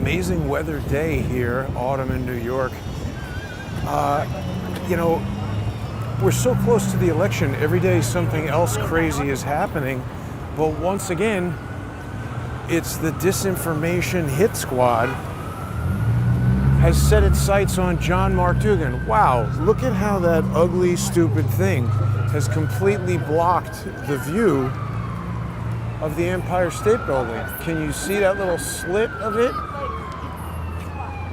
amazing weather day here, autumn in New York. You know, we're so close to the election. Every day something else crazy is happening. But once again, it's the disinformation hit squad has set its sights on Mark Dugan. Wow, look at how that ugly, stupid thing has completely blocked the view of the Empire State Building. Can you see that little slit of it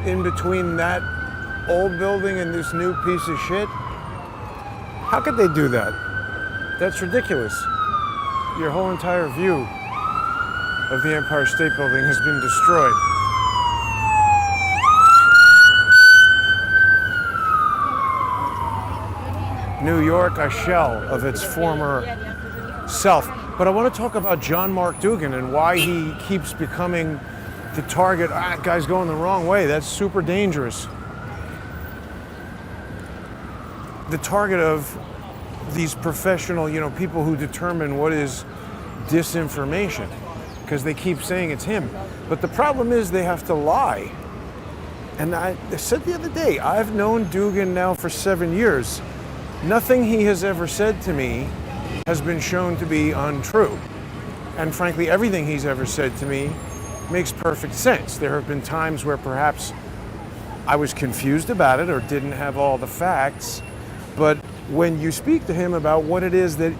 in between that old building and this new piece of shit? How could they do that? That's ridiculous. Your whole entire view of the Empire State Building has been destroyed. New York, a shell of its former self. But I want to talk about Mark Dugan and why he keeps becoming the target. Guy's going the wrong way. That's super dangerous. The target of these professional, people who determine what is disinformation, because they keep saying it's him. But the problem is they have to lie. And I said the other day, I've known Dugan now for 7 years. Nothing he has ever said to me has been shown to be untrue. And frankly, everything he's ever said to me makes perfect sense. There have been times where perhaps I was confused about it or didn't have all the facts. But when you speak to him about what it is that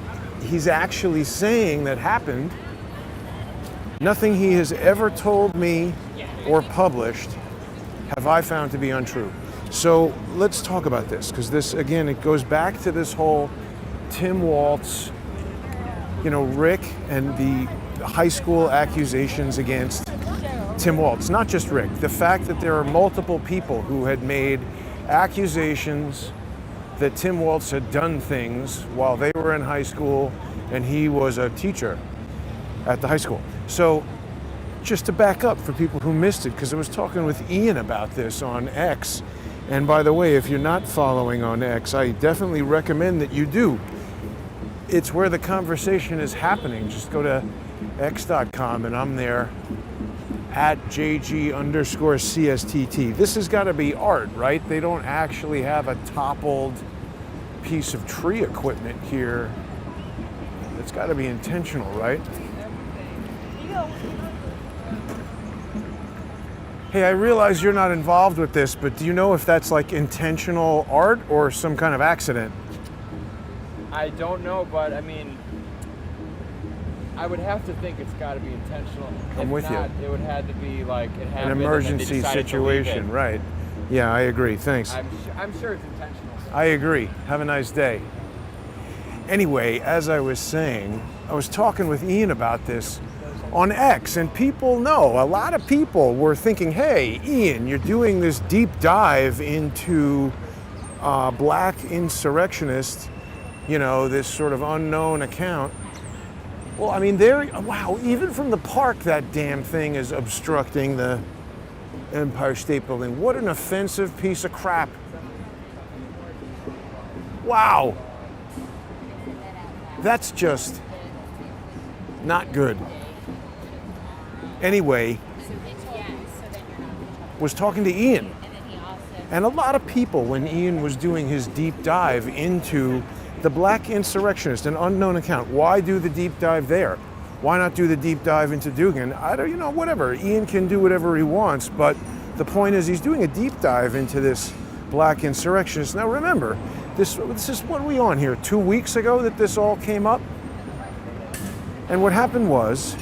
he's actually saying that happened, nothing he has ever told me or published have I found to be untrue. So let's talk about this, because this, again, it goes back to this whole Tim Waltz, Rick and the high school accusations against Tim Waltz. Not just Rick, the fact that there are multiple people who had made accusations that Tim Waltz had done things while they were in high school and he was a teacher at the high school. So just to back up for people who missed it, because I was talking with Ian about this on X. And by the way, if you're not following on X, I definitely recommend that you do. It's where the conversation is happening. Just go to x.com and I'm there at JG_CSTT. This has got to be art, right? They don't actually have a toppled piece of tree equipment here. It's got to be intentional, right? Hey, I realize you're not involved with this, but do you know if that's like intentional art or some kind of accident? I don't know, but I mean, I would have to think it's got to be intentional. I'm with you. It would have to be like it happened. An emergency situation, right? Yeah, I agree. Thanks. I'm sure it's intentional. I agree. Have a nice day. Anyway, as I was saying, I was talking with Ian about this on X, and people know, a lot of people were thinking, hey, Ian, you're doing this deep dive into black insurrectionists, this sort of unknown account. Well, I mean, wow, even from the park, that damn thing is obstructing the Empire State Building. What an offensive piece of crap. Wow. That's just not good. Anyway, was talking to Ian. And a lot of people, when Ian was doing his deep dive into the black insurrectionist, an unknown account, why do the deep dive there? Why not do the deep dive into Dugan? I don't, whatever. Ian can do whatever he wants, but the point is he's doing a deep dive into this black insurrectionist. Now remember, this is, what are we on here, 2 weeks ago that this all came up? And what happened was,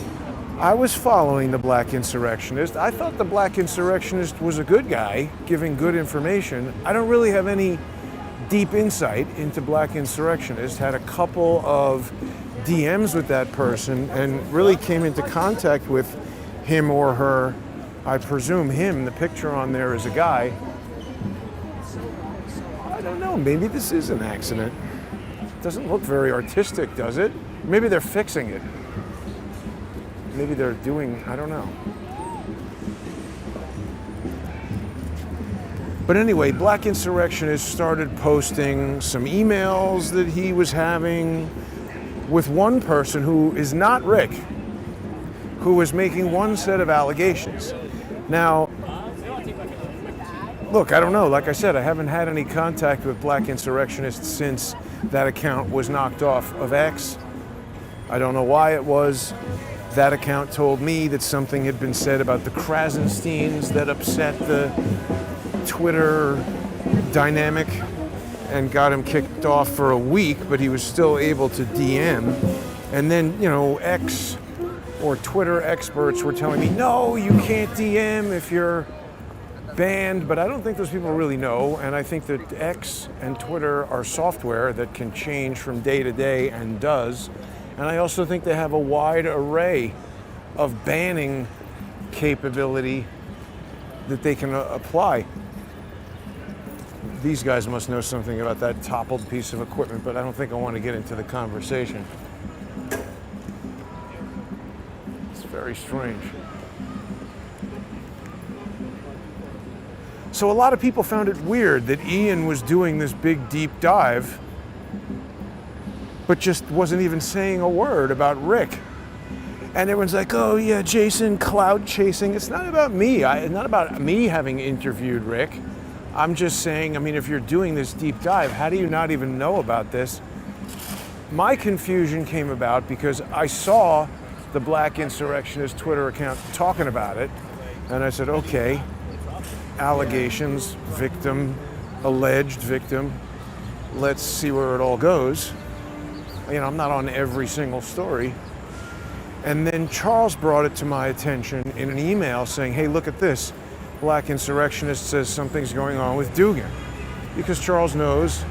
I was following the black insurrectionist. I thought the black insurrectionist was a good guy, giving good information. I don't really have any deep insight into black insurrectionist. Had a couple of DMs with that person and really came into contact with him or her. I presume him, the picture on there is a guy. I don't know, maybe this is an accident. It doesn't look very artistic, does it? Maybe they're fixing it. Maybe they're doing, I don't know. But anyway, black insurrectionist started posting some emails that he was having with one person who is not Rick, who was making one set of allegations. Now, look, I don't know. Like I said, I haven't had any contact with black insurrectionists since that account was knocked off of X. I don't know why it was. That account told me that something had been said about the Krasensteins that upset the Twitter dynamic and got him kicked off for a week, but he was still able to DM. And then, you know, X or Twitter experts were telling me, no, you can't DM if you're banned, but I don't think those people really know, and I think that X and Twitter are software that can change from day to day and does, and I also think they have a wide array of banning capability that they can apply. These guys must know something about that toppled piece of equipment, but I don't think I want to get into the conversation. It's very strange. So a lot of people found it weird that Ian was doing this big deep dive, but just wasn't even saying a word about Rick. And everyone's like, oh yeah, Jason, cloud chasing. It's not about me. It's not about me having interviewed Rick. I'm just saying, I mean, if you're doing this deep dive, how do you not even know about this? My confusion came about because I saw the Black Insurrectionist Twitter account talking about it, and I said, okay, allegations, victim, alleged victim, let's see where it all goes. You know, I'm not on every single story. And then Charles brought it to my attention in an email saying, hey, look at this. Black Insurrectionist says something's going on with Dugan. Because Charles knows,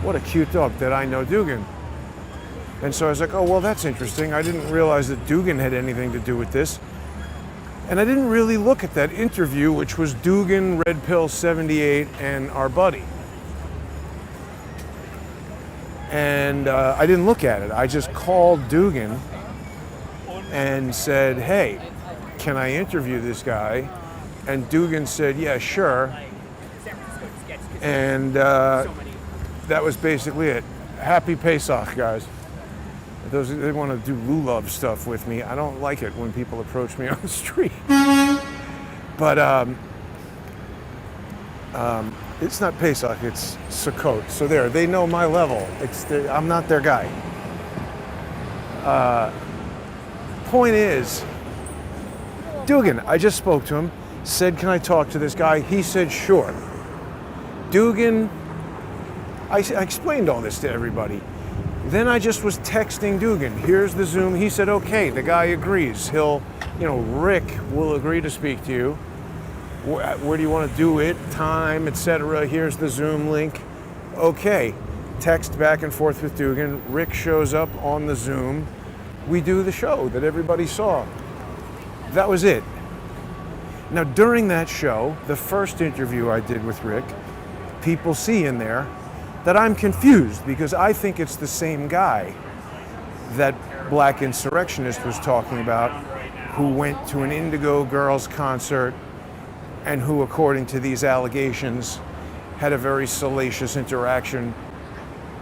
what a cute dog, that I know Dugan. And so I was like, oh, well, that's interesting. I didn't realize that Dugan had anything to do with this. And I didn't really look at that interview, which was Dugan, Red Pill 78, and our buddy. And I didn't look at it. I just called Dugan and said, hey, can I interview this guy? And Dugan said, yeah, sure. And that was basically it. Happy Pesach, guys. Those they want to do lulav stuff with me. I don't like it when people approach me on the street. But it's not Pesach, it's Sukkot. So there, they know my level. I'm not their guy. Point is, Dugan, I just spoke to him, said, can I talk to this guy? He said, sure. Dugan, I explained all this to everybody. Then I just was texting Dugan, here's the Zoom. He said, okay, the guy agrees. He'll, you know, Rick will agree to speak to you. Where do you want to do it? Time, etc. Here's the Zoom link. Okay, text back and forth with Dugan. Rick shows up on the Zoom. We do the show that everybody saw. That was it. Now, during that show, the first interview I did with Rick, people see in there that I'm confused because I think it's the same guy that Black Insurrectionist was talking about, who went to an Indigo Girls concert and who, according to these allegations, had a very salacious interaction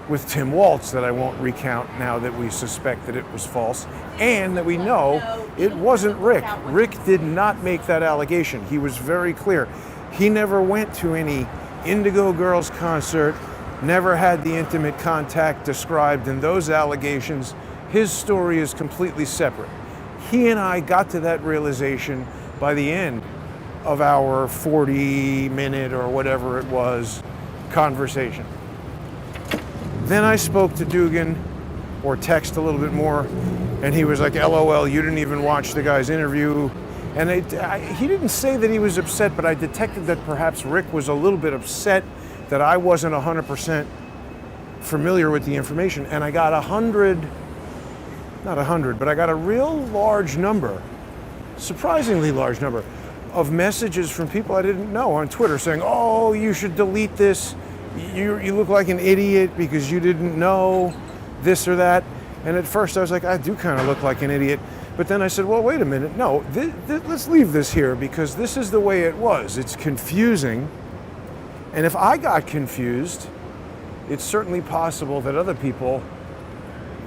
with Tim Waltz that I won't recount now that we suspect that it was false, and that we know it wasn't Rick. Rick did not make that allegation. He was very clear. He never went to any Indigo Girls concert, never had the intimate contact described in those allegations. His story is completely separate. He and I got to that realization by the end of our 40-minute or whatever it was conversation. Then I spoke to Dugan, or text a little bit more, and he was like, LOL, you didn't even watch the guy's interview. And he didn't say that he was upset, but I detected that perhaps Rick was a little bit upset that I wasn't 100% familiar with the information. And I got 100, not 100, but I got a real large number, surprisingly large number, of messages from people I didn't know on Twitter saying, oh, you should delete this. You look like an idiot because you didn't know this or that. And at first I was like, I do kind of look like an idiot. But then I said, well, wait a minute. No, let's leave this here because this is the way it was. It's confusing. And if I got confused, it's certainly possible that other people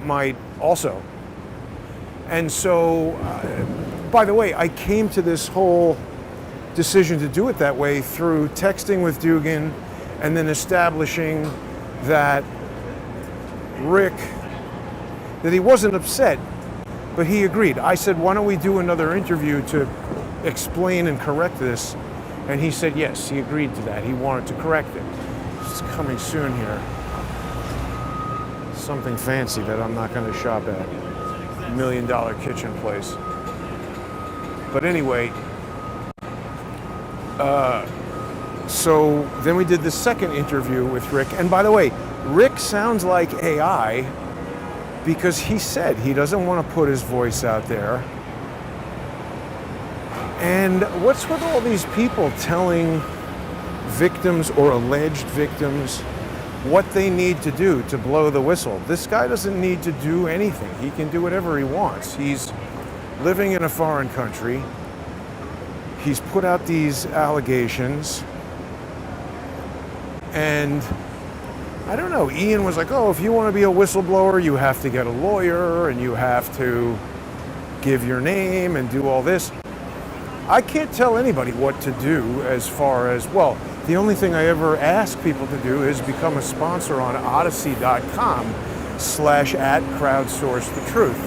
might also. And so, by the way, I came to this whole decision to do it that way through texting with Dugan and then establishing that that he wasn't upset, but he agreed. I said, why don't we do another interview to explain and correct this? And he said yes, he agreed to that. He wanted to correct it. It's coming soon here. Something fancy that I'm not going to shop at. $1 million kitchen place. But anyway, so then we did the second interview with Rick. And by the way, Rick sounds like AI because he said he doesn't want to put his voice out there. And what's with all these people telling victims or alleged victims what they need to do to blow the whistle? This guy doesn't need to do anything. He can do whatever he wants. He's living in a foreign country. He's put out these allegations. And I don't know, Ian was like, oh, if you want to be a whistleblower, you have to get a lawyer and you have to give your name and do all this. I can't tell anybody what to do as far as, well, the only thing I ever ask people to do is become a sponsor on odyssey.com/@crowdsourcethetruth.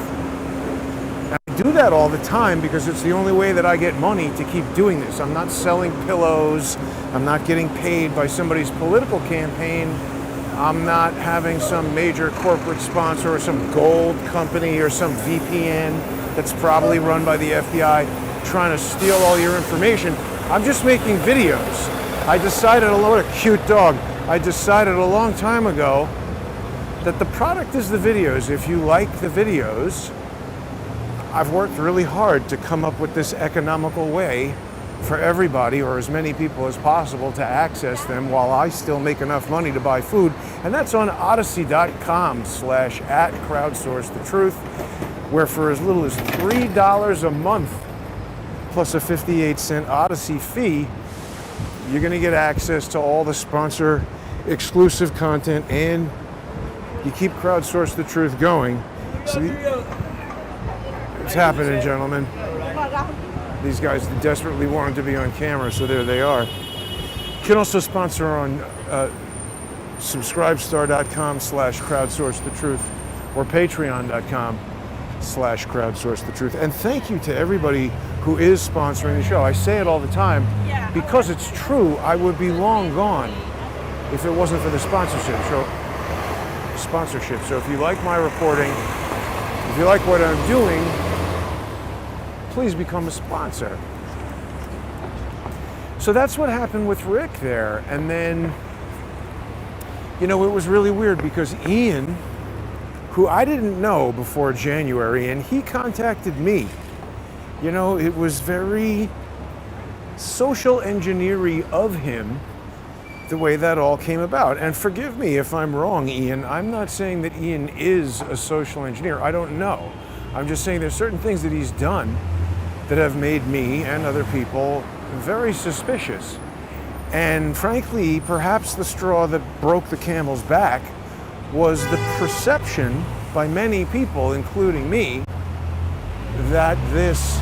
And I do that all the time because it's the only way that I get money to keep doing this. I'm not selling pillows. I'm not getting paid by somebody's political campaign. I'm not having some major corporate sponsor or some gold company or some VPN that's probably run by the FBI trying to steal all your information. I'm just making videos. I decided, what a cute dog. I decided a long time ago that the product is the videos. If you like the videos, I've worked really hard to come up with this economical way for everybody, or as many people as possible, to access them while I still make enough money to buy food. And that's on odyssey.com/@crowdsourcethetruth, where for as little as $3 a month plus a 58-cent Odyssey fee, you're going to get access to all the sponsor exclusive content, and you keep Crowdsource the Truth going. So it's happening, gentlemen. These guys desperately wanted to be on camera, so there they are. You can also sponsor on subscribestar.com/crowdsourcethetruth or patreon.com/crowdsourcethetruth. And thank you to everybody who is sponsoring the show. I say it all the time because it's true. I would be long gone if it wasn't for the sponsorship. So if you like my reporting, if you like what I'm doing, please become a sponsor. So that's what happened with Rick there. And then, it was really weird because Ian, who I didn't know before January, and he contacted me. It was very social engineering of him, the way that all came about. And forgive me if I'm wrong, Ian. I'm not saying that Ian is a social engineer. I don't know. I'm just saying there's certain things that he's done that have made me and other people very suspicious. And frankly, perhaps the straw that broke the camel's back was the perception by many people, including me, that this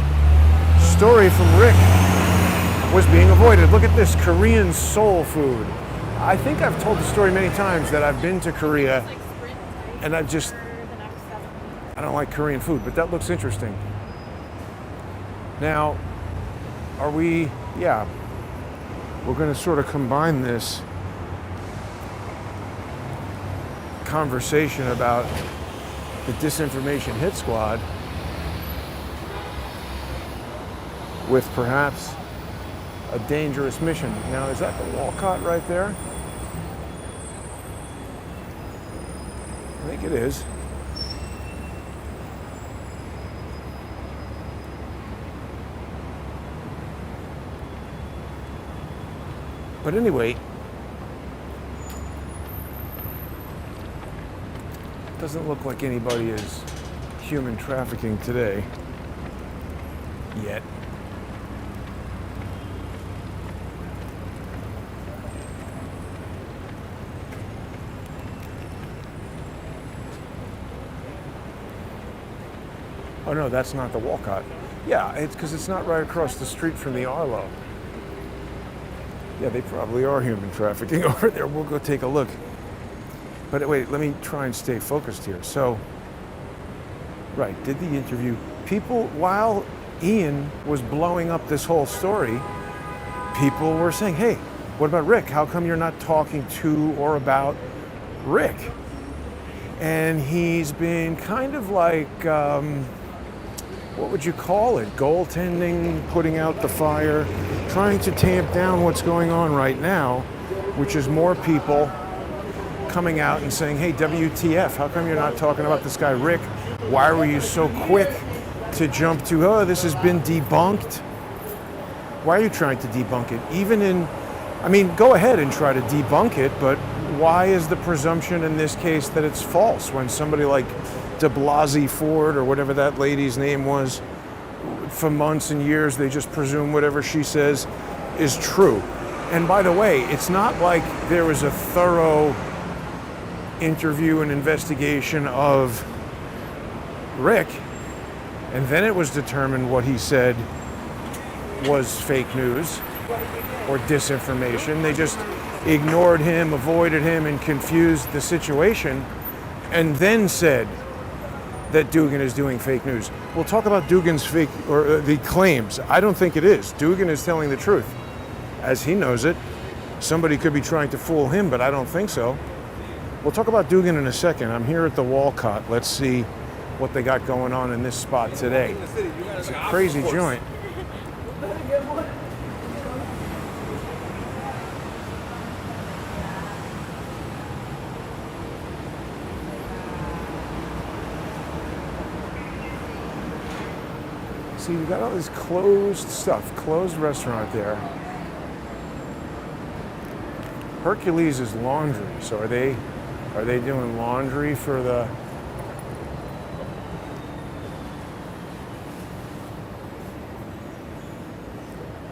story from Rick was being avoided. Look at this, Korean soul food. I think I've told the story many times that I've been to Korea and I don't like Korean food, but that looks interesting. Now, we're going to sort of combine this conversation about the Disinformation Hit Squad with perhaps a dangerous mission. Now, is that the Walcott right there? I think it is. But anyway, it doesn't look like anybody is human trafficking today yet. Oh no, that's not the Walcott. Yeah, it's because it's not right across the street from the Arlo. Yeah, they probably are human trafficking over there. We'll go take a look. But wait, let me try and stay focused here. So, right, did the interview. People, while Ian was blowing up this whole story, people were saying, hey, what about Rick? How come you're not talking to or about Rick? And he's been kind of like, what would you call it? Goaltending, putting out the fire, trying to tamp down what's going on right now, which is more people coming out and saying, hey, WTF, how come you're not talking about this guy Rick? Why were you so quick to jump to, oh, this has been debunked? Why are you trying to debunk it? Even in, I mean, go ahead and try to debunk it, but why is the presumption in this case that it's false when somebody like de Blasey Ford or whatever that lady's name was, for months and years, they just presume whatever she says is true. And by the way, it's not like there was a thorough interview and investigation of Rick, and then it was determined what he said was fake news or disinformation. They just ignored him, avoided him, and confused the situation, and then said that Dugan is doing fake news. We'll talk about Dugan's fake, or the claims. I don't think it is. Dugan is telling the truth, as he knows it. Somebody could be trying to fool him, but I don't think so. We'll talk about Dugan in a second. I'm here at the Walcott. Let's see what they got going on in this spot today. It's a crazy joint. See, you got all this closed stuff, closed restaurant there. Hercules is laundry, so are they doing laundry for the?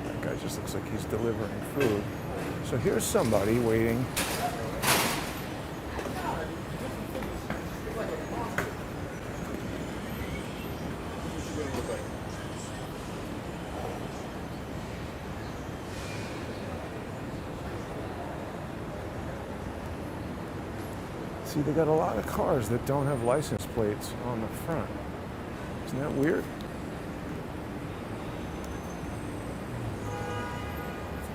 That guy just looks like he's delivering food. So here's somebody waiting. See, they got a lot of cars that don't have license plates on the front. Isn't that weird?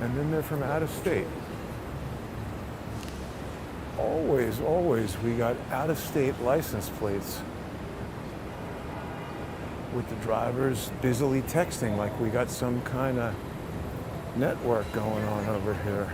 And then they're from out of state. Always, we got out of state license plates with the drivers busily texting like we got some kind of network going on over here.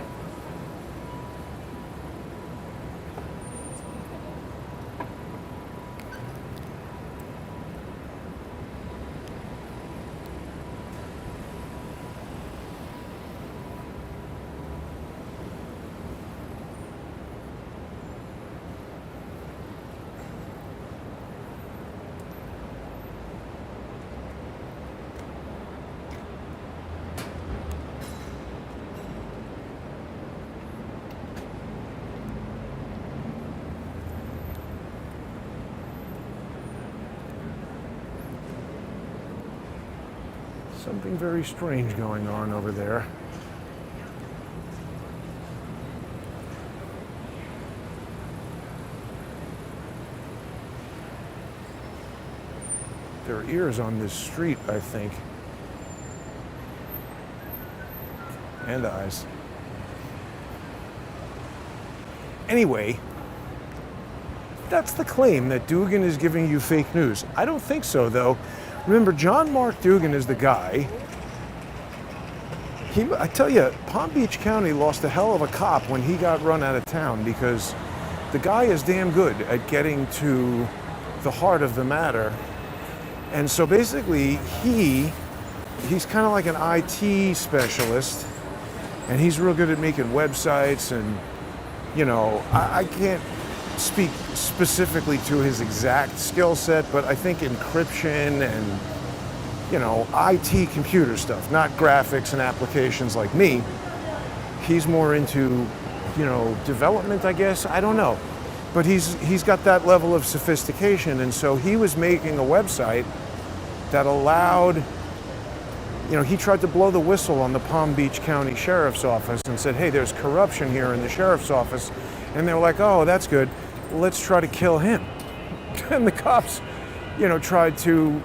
Something very strange going on over there. There are ears on this street, I think. And eyes. Anyway, that's the claim, that Dugan is giving you fake news. I don't think so, though. Remember, Mark Dugan is the guy. I tell you, Palm Beach County lost a hell of a cop when he got run out of town, because the guy is damn good at getting to the heart of the matter. And so basically, he's kind of like an IT specialist, and he's real good at making websites. And, you know, I can't speak specifically to his exact skill set, but I think encryption and, you know, IT computer stuff, not graphics and applications like me. He's more into, you know, development, I guess. I don't know. But he's got that level of sophistication, and so he was making a website that allowed he tried to blow the whistle on the Palm Beach County Sheriff's Office and said, hey, there's corruption here in the Sheriff's Office. And they were like, oh, that's good. Let's try to kill him. And the cops, tried to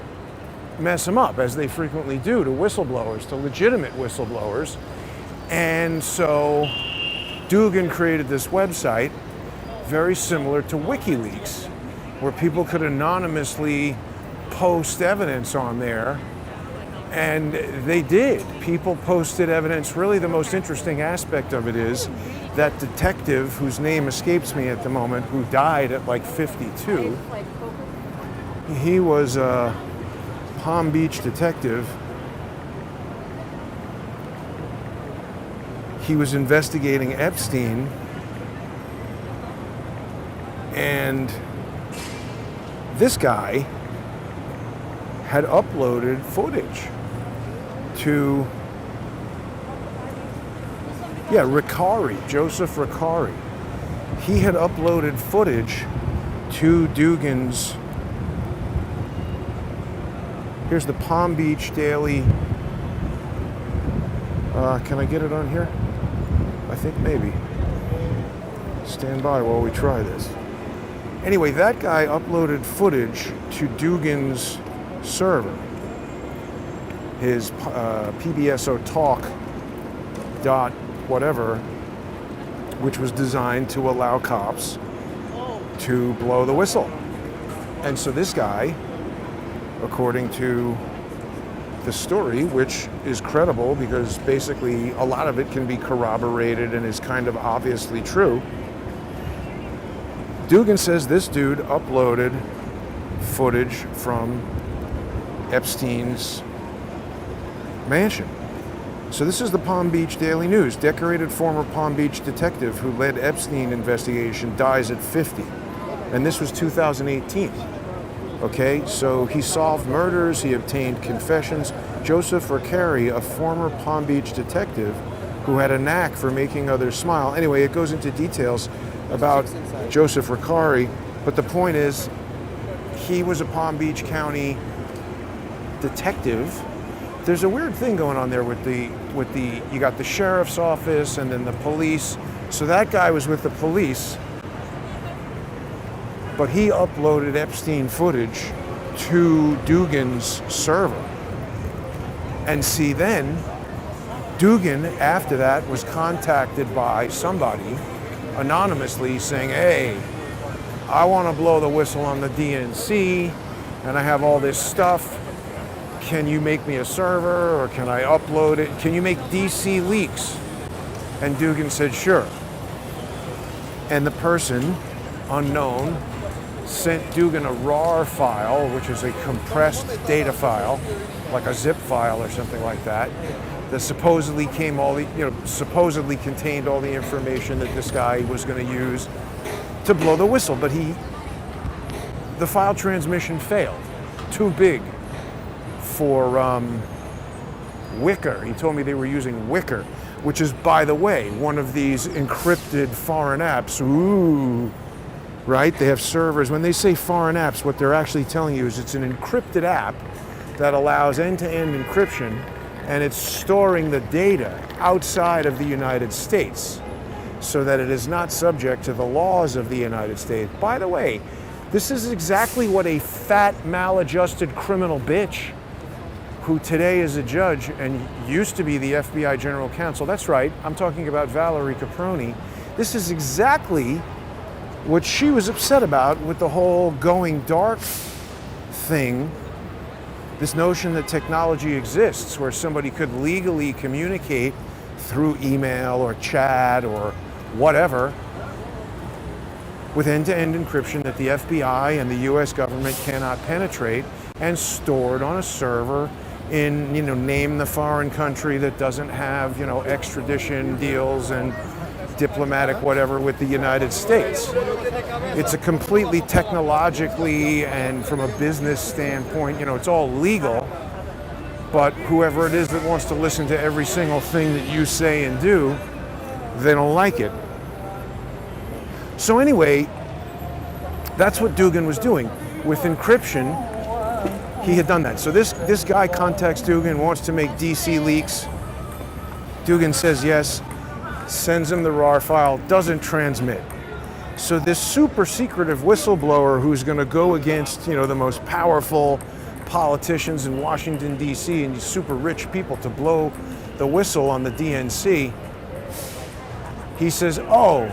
mess him up, as they frequently do to whistleblowers, to legitimate whistleblowers. And so Dugan created this website very similar to WikiLeaks, where people could anonymously post evidence on there. And they did. People posted evidence. Really, the most interesting aspect of it is that detective, whose name escapes me at the moment, who died at like 52, he was a Palm Beach detective. He was investigating Epstein, and this guy had uploaded footage to, Joseph Ricari. He had uploaded footage to Dugan's, here's the Palm Beach Daily, can I get it on here? I think maybe. Stand by while we try this. Anyway, that guy uploaded footage to Dugan's server, his PBSO talk dot whatever, which was designed to allow cops to blow the whistle. And so this guy, according to the story, which is credible because basically a lot of it can be corroborated and is kind of obviously true, Dugan says this dude uploaded footage from Epstein's mansion. So this is the Palm Beach Daily News. Decorated former Palm Beach detective who led Epstein investigation dies at 50. And this was 2018. Okay, so he solved murders, he obtained confessions. Joseph Ricari, a former Palm Beach detective who had a knack for making others smile. Anyway, it goes into details about Joseph Ricari, but the point is, he was a Palm Beach County detective. There's a weird thing going on there with the you got the sheriff's office and then the police. So that guy was with the police, but he uploaded Epstein footage to Dugan's server. And see, then Dugan, after that, was contacted by somebody anonymously saying, hey, I want to blow the whistle on the DNC, and I have all this stuff. Can you make me a server, or can I upload it? Can you make DC leaks? And Dugan said, sure. And the person, unknown, sent Dugan a RAR file, which is a compressed data file, like a zip file or something like that, that supposedly supposedly contained all the information that this guy was going to use to blow the whistle. But the file transmission failed. Too big for Wicker. He told me they were using Wicker, which is, by the way, one of these encrypted foreign apps. Ooh, right? They have servers. When they say foreign apps, what they're actually telling you is it's an encrypted app that allows end-to-end encryption, and it's storing the data outside of the United States so that it is not subject to the laws of the United States. By the way, this is exactly what a fat, maladjusted criminal bitch who today is a judge and used to be the FBI general counsel. That's right, I'm talking about Valerie Caproni. This is exactly what she was upset about with the whole going dark thing. This notion that technology exists where somebody could legally communicate through email or chat or whatever with end-to-end encryption that the FBI and the US government cannot penetrate, and stored on a server in, name the foreign country that doesn't have, extradition deals and diplomatic whatever with the United States. It's a completely technologically and from a business standpoint, it's all legal, but whoever it is that wants to listen to every single thing that you say and do, they don't like it. So anyway, that's what Dugan was doing. With encryption, he had done that. So this guy contacts Dugan, wants to make DC leaks. Dugan says yes, sends him the RAR file, doesn't transmit. So this super secretive whistleblower who's going to go against, the most powerful politicians in Washington, D.C. and these super rich people to blow the whistle on the DNC, he says, oh,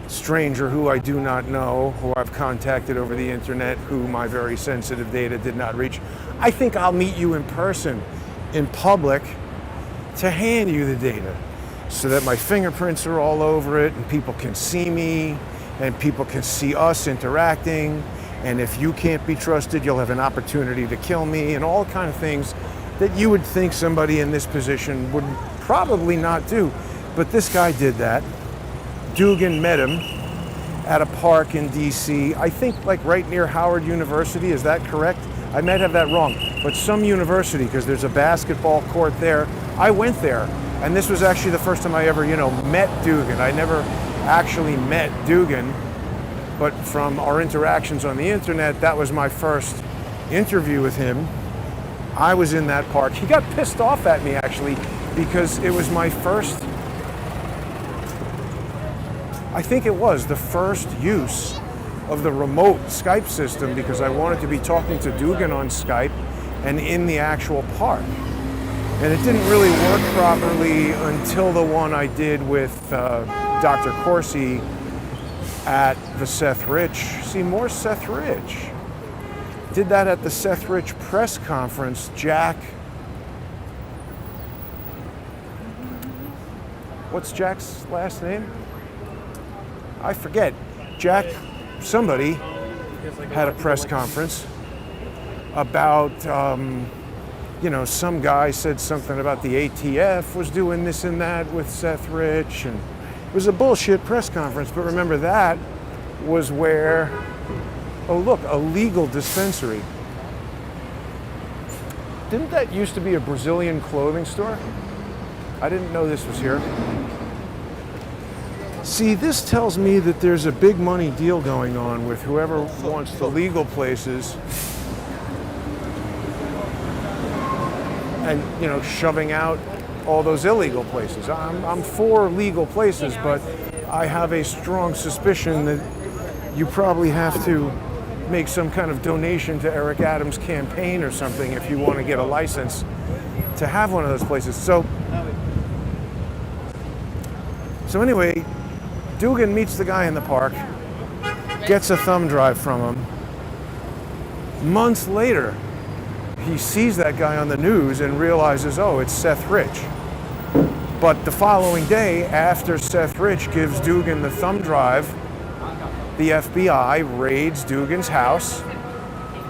stranger who I do not know, who I've contacted over the internet, who my very sensitive data did not reach, I think I'll meet you in person, in public, to hand you the data so that my fingerprints are all over it and people can see me and people can see us interacting, and if you can't be trusted, you'll have an opportunity to kill me, and all kind of things that you would think somebody in this position would probably not do. But this guy did that. Dugan met him at a park in DC, I think like right near Howard University, is that correct? I might have that wrong, but some university, because there's a basketball court there. I went there, and this was actually the first time I ever, met Dugan. I never actually met Dugan, but from our interactions on the internet, that was my first interview with him. I was in that park. He got pissed off at me, actually, because it was my first, I think it was the first use of the remote Skype system, because I wanted to be talking to Dugan on Skype and in the actual park. And it didn't really work properly until the one I did with Dr. Corsi at the Seth Rich. See, more Seth Rich. Did that at the Seth Rich press conference. Jack, what's Jack's last name? I forget. Jack, somebody had a press conference about, some guy said something about the ATF was doing this and that with Seth Rich, and it was a bullshit press conference. But remember, that was where, oh look, a legal dispensary. Didn't that used to be a Brazilian clothing store? I didn't know this was here. See, this tells me that there's a big money deal going on with whoever wants the legal places and, shoving out all those illegal places. I'm for legal places, but I have a strong suspicion that you probably have to make some kind of donation to Eric Adams' campaign or something if you want to get a license to have one of those places. So anyway, Dugan meets the guy in the park, gets a thumb drive from him. Months later, he sees that guy on the news and realizes, oh, it's Seth Rich. But the following day, after Seth Rich gives Dugan the thumb drive, the FBI raids Dugan's house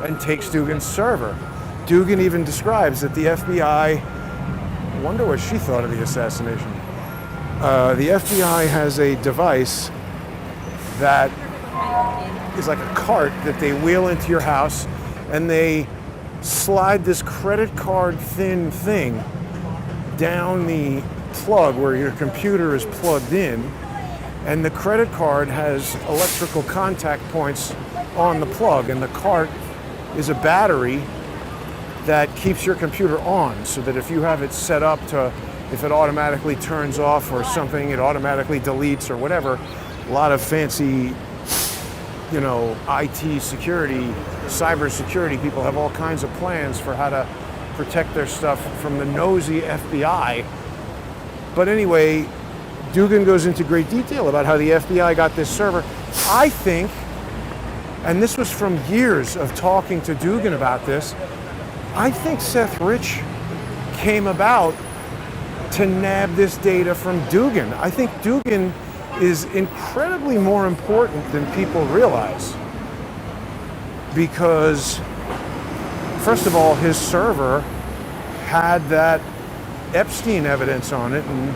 and takes Dugan's server. Dugan even describes that the FBI, I wonder what she thought of the assassination. The FBI has a device that is like a cart that they wheel into your house, and they slide this credit card thin thing down the plug where your computer is plugged in, and the credit card has electrical contact points on the plug, and the cart is a battery that keeps your computer on, so that if you have it set up to, if it automatically turns off or something, it automatically deletes or whatever. A lot of fancy, IT security, cyber security people have all kinds of plans for how to protect their stuff from the nosy FBI. But anyway, Dugan goes into great detail about how the FBI got this server. I think, and this was from years of talking to Dugan about this, I think Seth Rich came about to nab this data from Dugan. I think Dugan is incredibly more important than people realize, because first of all, his server had that Epstein evidence on it, and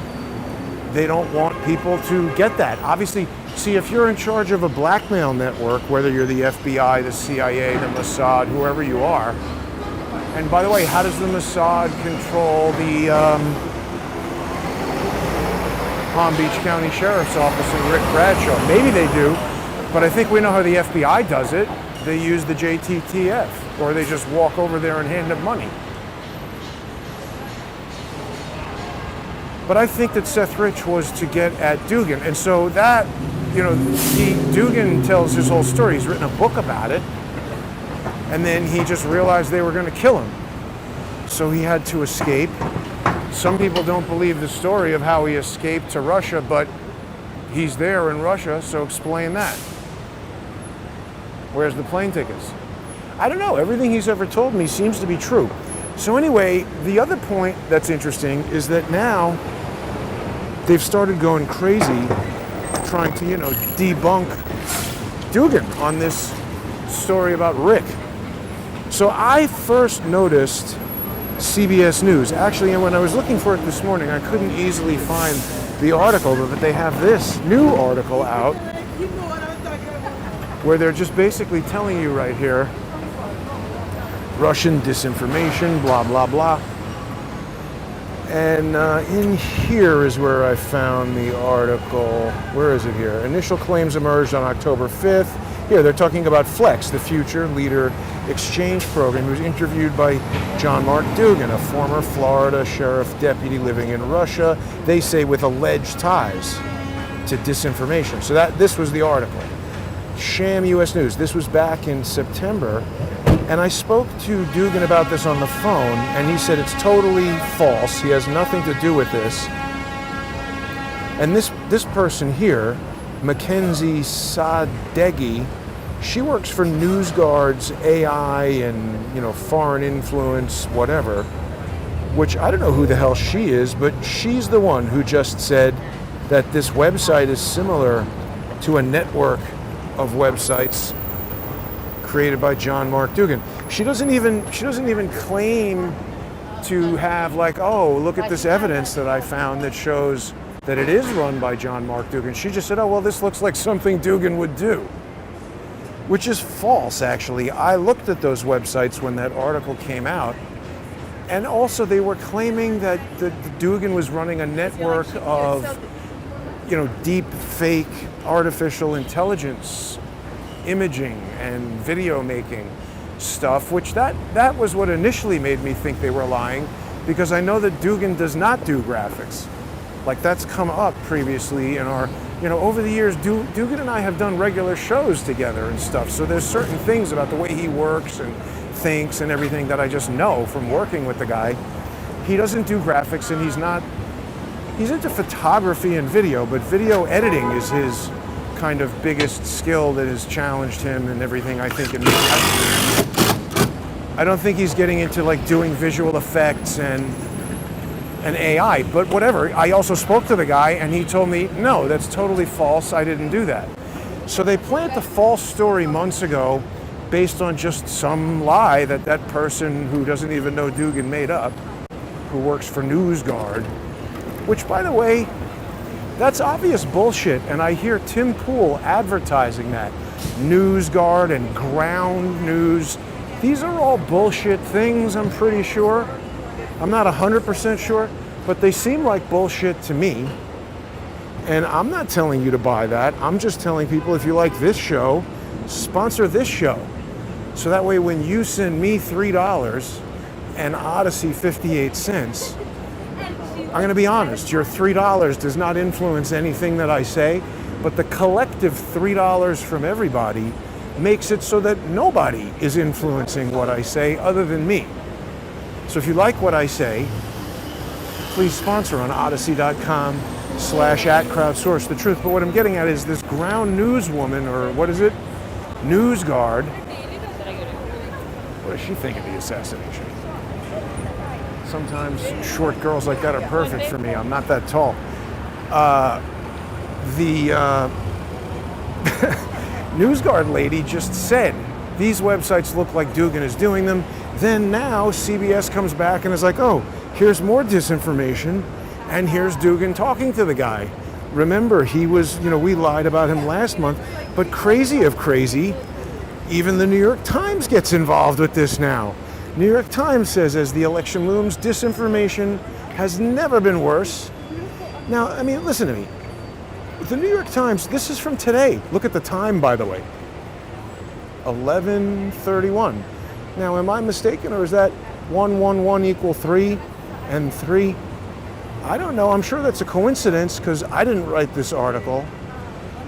they don't want people to get that. Obviously, see, if you're in charge of a blackmail network, whether you're the FBI, the CIA, the Mossad, whoever you are, and by the way, how does the Mossad control the Palm Beach County Sheriff's Office and Rick Bradshaw? Maybe they do, but I think we know how the FBI does it. They use the JTTF. or they just walk over there and hand him money. But I think that Seth Rich was to get at Dugan. And so that, Dugan tells his whole story. He's written a book about it. And then he just realized they were going to kill him. So he had to escape. Some people don't believe the story of how he escaped to Russia, but he's there in Russia, so explain that. Where's the plane tickets? I don't know. Everything he's ever told me seems to be true. So anyway, the other point that's interesting is that now they've started going crazy trying to, debunk Dugan on this story about Rick. So I first noticed CBS News. Actually, and when I was looking for it this morning, I couldn't easily find the article, but they have this new article out where they're just basically telling you right here, Russian disinformation, blah, blah, blah. And in here is where I found the article. Where is it here? Initial claims emerged on October 5th. Here, they're talking about Flex, the Future Leader Exchange Program. He was interviewed by John Mark Dugan, a former Florida sheriff deputy living in Russia, they say with alleged ties to disinformation. So this was the article. Sham U.S. News. This was back in September. And I spoke to Dugan about this on the phone, and he said it's totally false. He has nothing to do with this. And this person here, Mackenzie Sadeghi, she works for NewsGuard's AI and foreign influence, whatever, which I don't know who the hell she is, but she's the one who just said that this website is similar to a network of websites created by John Mark Dugan. She doesn't even claim to have look at this evidence that I found that shows that it is run by John Mark Dugan. She just said, oh, well, this looks like something Dugan would do, which is false, actually. I looked at those websites when that article came out, and also they were claiming that the Dugan was running a network of, deep fake artificial intelligence imaging and video making stuff, which that was what initially made me think they were lying, because I know that Dugan does not do graphics. That's come up previously in our, over the years, Dugan and I have done regular shows together and stuff, so there's certain things about the way he works and thinks and everything that I just know from working with the guy. He doesn't do graphics, and he's into photography and video, but video editing is his kind of biggest skill that has challenged him and everything, I think. I don't think he's getting into doing visual effects and AI, but whatever. I also spoke to the guy and he told me, no, that's totally false. I didn't do that. So they planted the false story months ago based on just some lie that person who doesn't even know Dugan made up, who works for NewsGuard, which, by the way, that's obvious bullshit, and I hear Tim Pool advertising that. NewsGuard and Ground News. These are all bullshit things, I'm pretty sure. I'm not 100% sure, but they seem like bullshit to me. And I'm not telling you to buy that. I'm just telling people, if you like this show, sponsor this show. So that way when you send me $3 and Odyssey 58 cents, I'm going to be honest, your $3 does not influence anything that I say, but the collective $3 from everybody makes it so that nobody is influencing what I say other than me. So if you like what I say, please sponsor on odyssey.com/@crowdsource the truth. But what I'm getting at is this Ground News woman, or what is it? NewsGuard. What does she think of the assassination? Sometimes short girls like that are perfect for me. I'm not that tall. The NewsGuard lady just said, these websites look like Dugan is doing them. Then now CBS comes back and is like, oh, here's more disinformation, and here's Dugan talking to the guy. Remember, he was, we lied about him last month, but crazy of crazy, even the New York Times gets involved with this now. New York Times says, as the election looms, disinformation has never been worse. Now, listen to me. The New York Times, this is from today. Look at the time, by the way. 11:31. Now, am I mistaken, or is that 1, 1, 1 equal 3 and 3? I don't know. I'm sure that's a coincidence because I didn't write this article.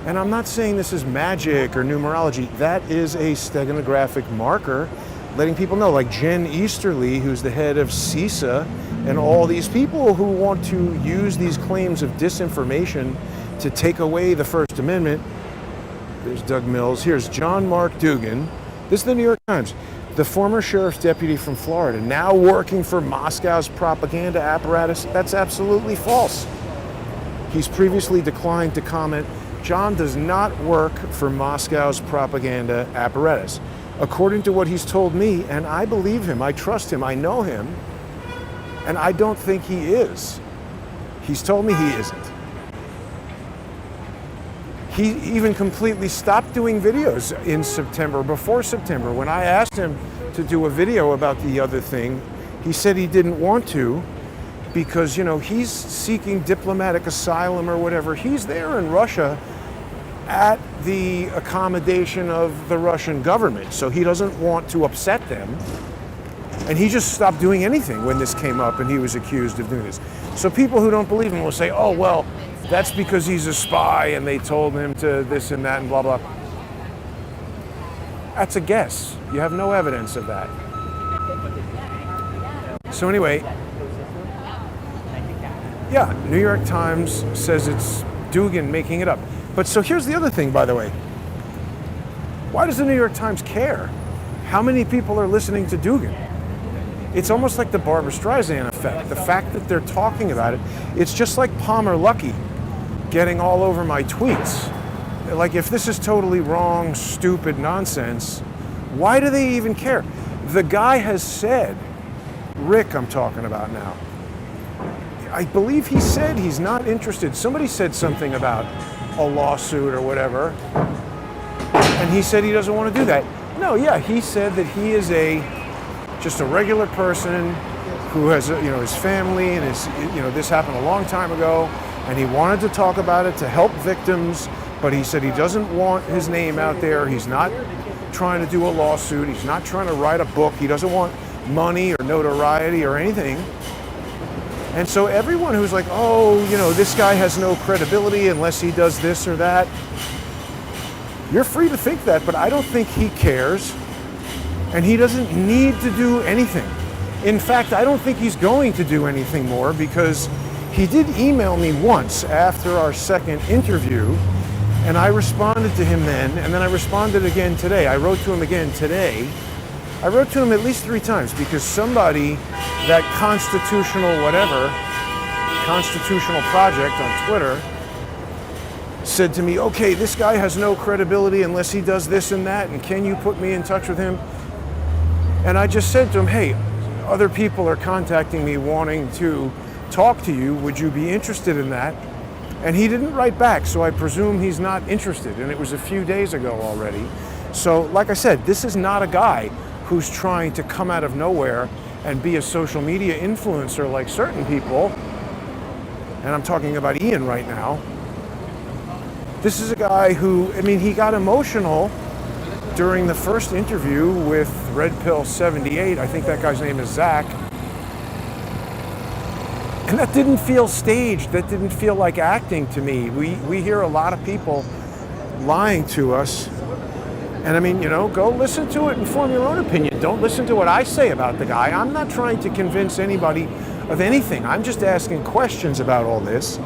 And I'm not saying this is magic or numerology. That is a steganographic marker letting people know, like Jen Easterly, who's the head of CISA, and all these people who want to use these claims of disinformation to take away the First Amendment. There's Doug Mills. Here's John Mark Dugan. This is the New York Times. The former sheriff's deputy from Florida, now working for Moscow's propaganda apparatus. That's absolutely false. He's previously declined to comment. John does not work for Moscow's propaganda apparatus. According to what he's told me, and I believe him, I trust him, I know him, and I don't think he is. He's told me he isn't. He even completely stopped doing videos in September, before September. When I asked him to do a video about the other thing, he said he didn't want to because, you know, he's seeking diplomatic asylum or whatever. He's there in Russia at the accommodation of the Russian government, so he doesn't want to upset them. And he just stopped doing anything when this came up and he was accused of doing this. So people who don't believe him will say, oh, well, that's because he's a spy and they told him to this and that and blah, blah. That's a guess. You have no evidence of that. So anyway, yeah, New York Times says it's Dugan making it up. But so here's the other thing, by the way. Why does the New York Times care? How many people are listening to Dugan? It's almost like the Barbra Streisand effect. The fact that they're talking about it, it's just like Palmer Luckey getting all over my tweets. Like, if this is totally wrong, stupid nonsense, why do they even care? The guy has said, Rick I'm talking about now, I believe he said he's not interested. Somebody said something about a lawsuit or whatever, and he said he doesn't want to do that. No, yeah, he said that he is just a regular person who has, his family and this happened a long time ago, and he wanted to talk about it to help victims, but he said he doesn't want his name out there. He's not trying to do a lawsuit. He's not trying to write a book. He doesn't want money or notoriety or anything. And so everyone who's like, oh, this guy has no credibility unless he does this or that, you're free to think that, but I don't think he cares. And he doesn't need to do anything. In fact, I don't think he's going to do anything more because he did email me once after our second interview, and I responded to him then, and then I responded again today. I wrote to him again today. I wrote to him at least 3 times because somebody, that constitutional project on Twitter, said to me, okay, this guy has no credibility unless he does this and that, and can you put me in touch with him? And I just said to him, hey, other people are contacting me wanting to talk to you. Would you be interested in that? And he didn't write back, so I presume he's not interested. And it was a few days ago already. So like I said, this is not a guy who's trying to come out of nowhere and be a social media influencer like certain people. And I'm talking about Ian right now. This is a guy who, he got emotional during the first interview with Red Pill 78. I think that guy's name is Zach. And that didn't feel staged. That didn't feel like acting to me. We hear a lot of people lying to us. And go listen to it and form your own opinion. Don't listen to what I say about the guy. I'm not trying to convince anybody of anything. I'm just asking questions about all this.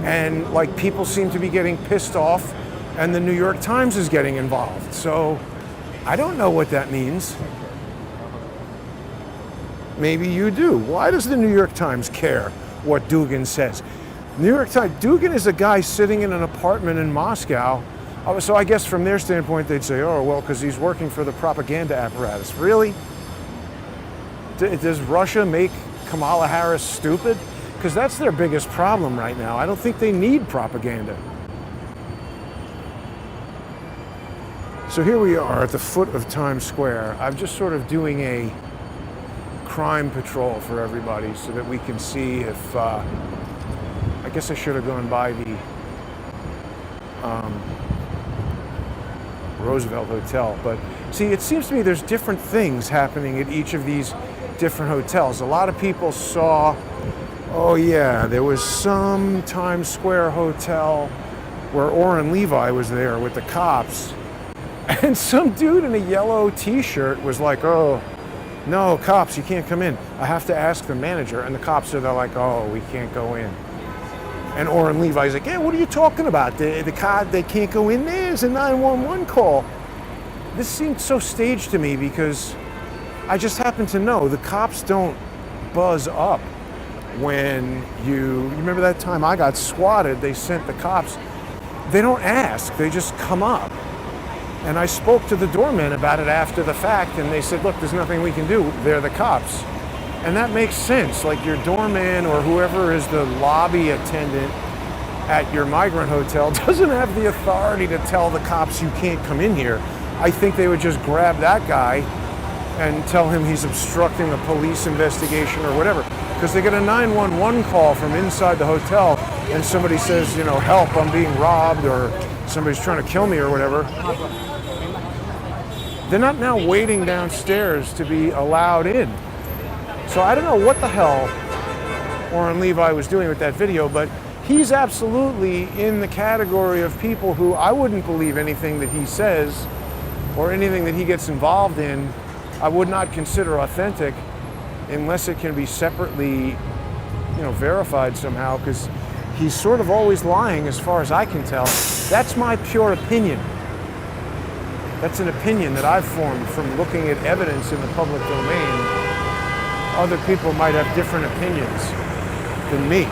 And people seem to be getting pissed off, and the New York Times is getting involved. So I don't know what that means. Maybe you do. Why does the New York Times care what Dugan says? New York Times, Dugan is a guy sitting in an apartment in Moscow. So I guess from their standpoint, they'd say, oh, well, because he's working for the propaganda apparatus. Really? Does Russia make Kamala Harris stupid? Because that's their biggest problem right now. I don't think they need propaganda. So here we are at the foot of Times Square. I'm just sort of doing a crime patrol for everybody so that we can see if, I guess I should have gone by the Roosevelt Hotel. But see, it seems to me there's different things happening at each of these different hotels. A lot of people saw, oh yeah, there was some Times Square hotel where Orrin Levi was there with the cops, and some dude in a yellow t-shirt was like, oh, no, cops, you can't come in. I have to ask the manager. And the cops are there like, oh, we can't go in. And Orrin Levi's like, yeah, what are you talking about? The car, they can't go in there. It's a 911 call. This seemed so staged to me because I just happen to know the cops don't buzz up when you remember that time I got swatted, they sent the cops. They don't ask, they just come up. And I spoke to the doorman about it after the fact, and they said, look, there's nothing we can do. They're the cops. And that makes sense. Like your doorman or whoever is the lobby attendant at your migrant hotel doesn't have the authority to tell the cops you can't come in here. I think they would just grab that guy and tell him he's obstructing a police investigation or whatever. Because they get a 911 call from inside the hotel and somebody says, you know, help, I'm being robbed, or somebody's trying to kill me or whatever. They're not now waiting downstairs to be allowed in. So I don't know what the hell Orrin Levi was doing with that video, but he's absolutely in the category of people who I wouldn't believe anything that he says or anything that he gets involved in. I would not consider authentic unless it can be separately, you know, verified somehow, because he's sort of always lying as far as I can tell. That's my pure opinion. That's an opinion that I've formed from looking at evidence in the public domain. Other people might have different opinions than me.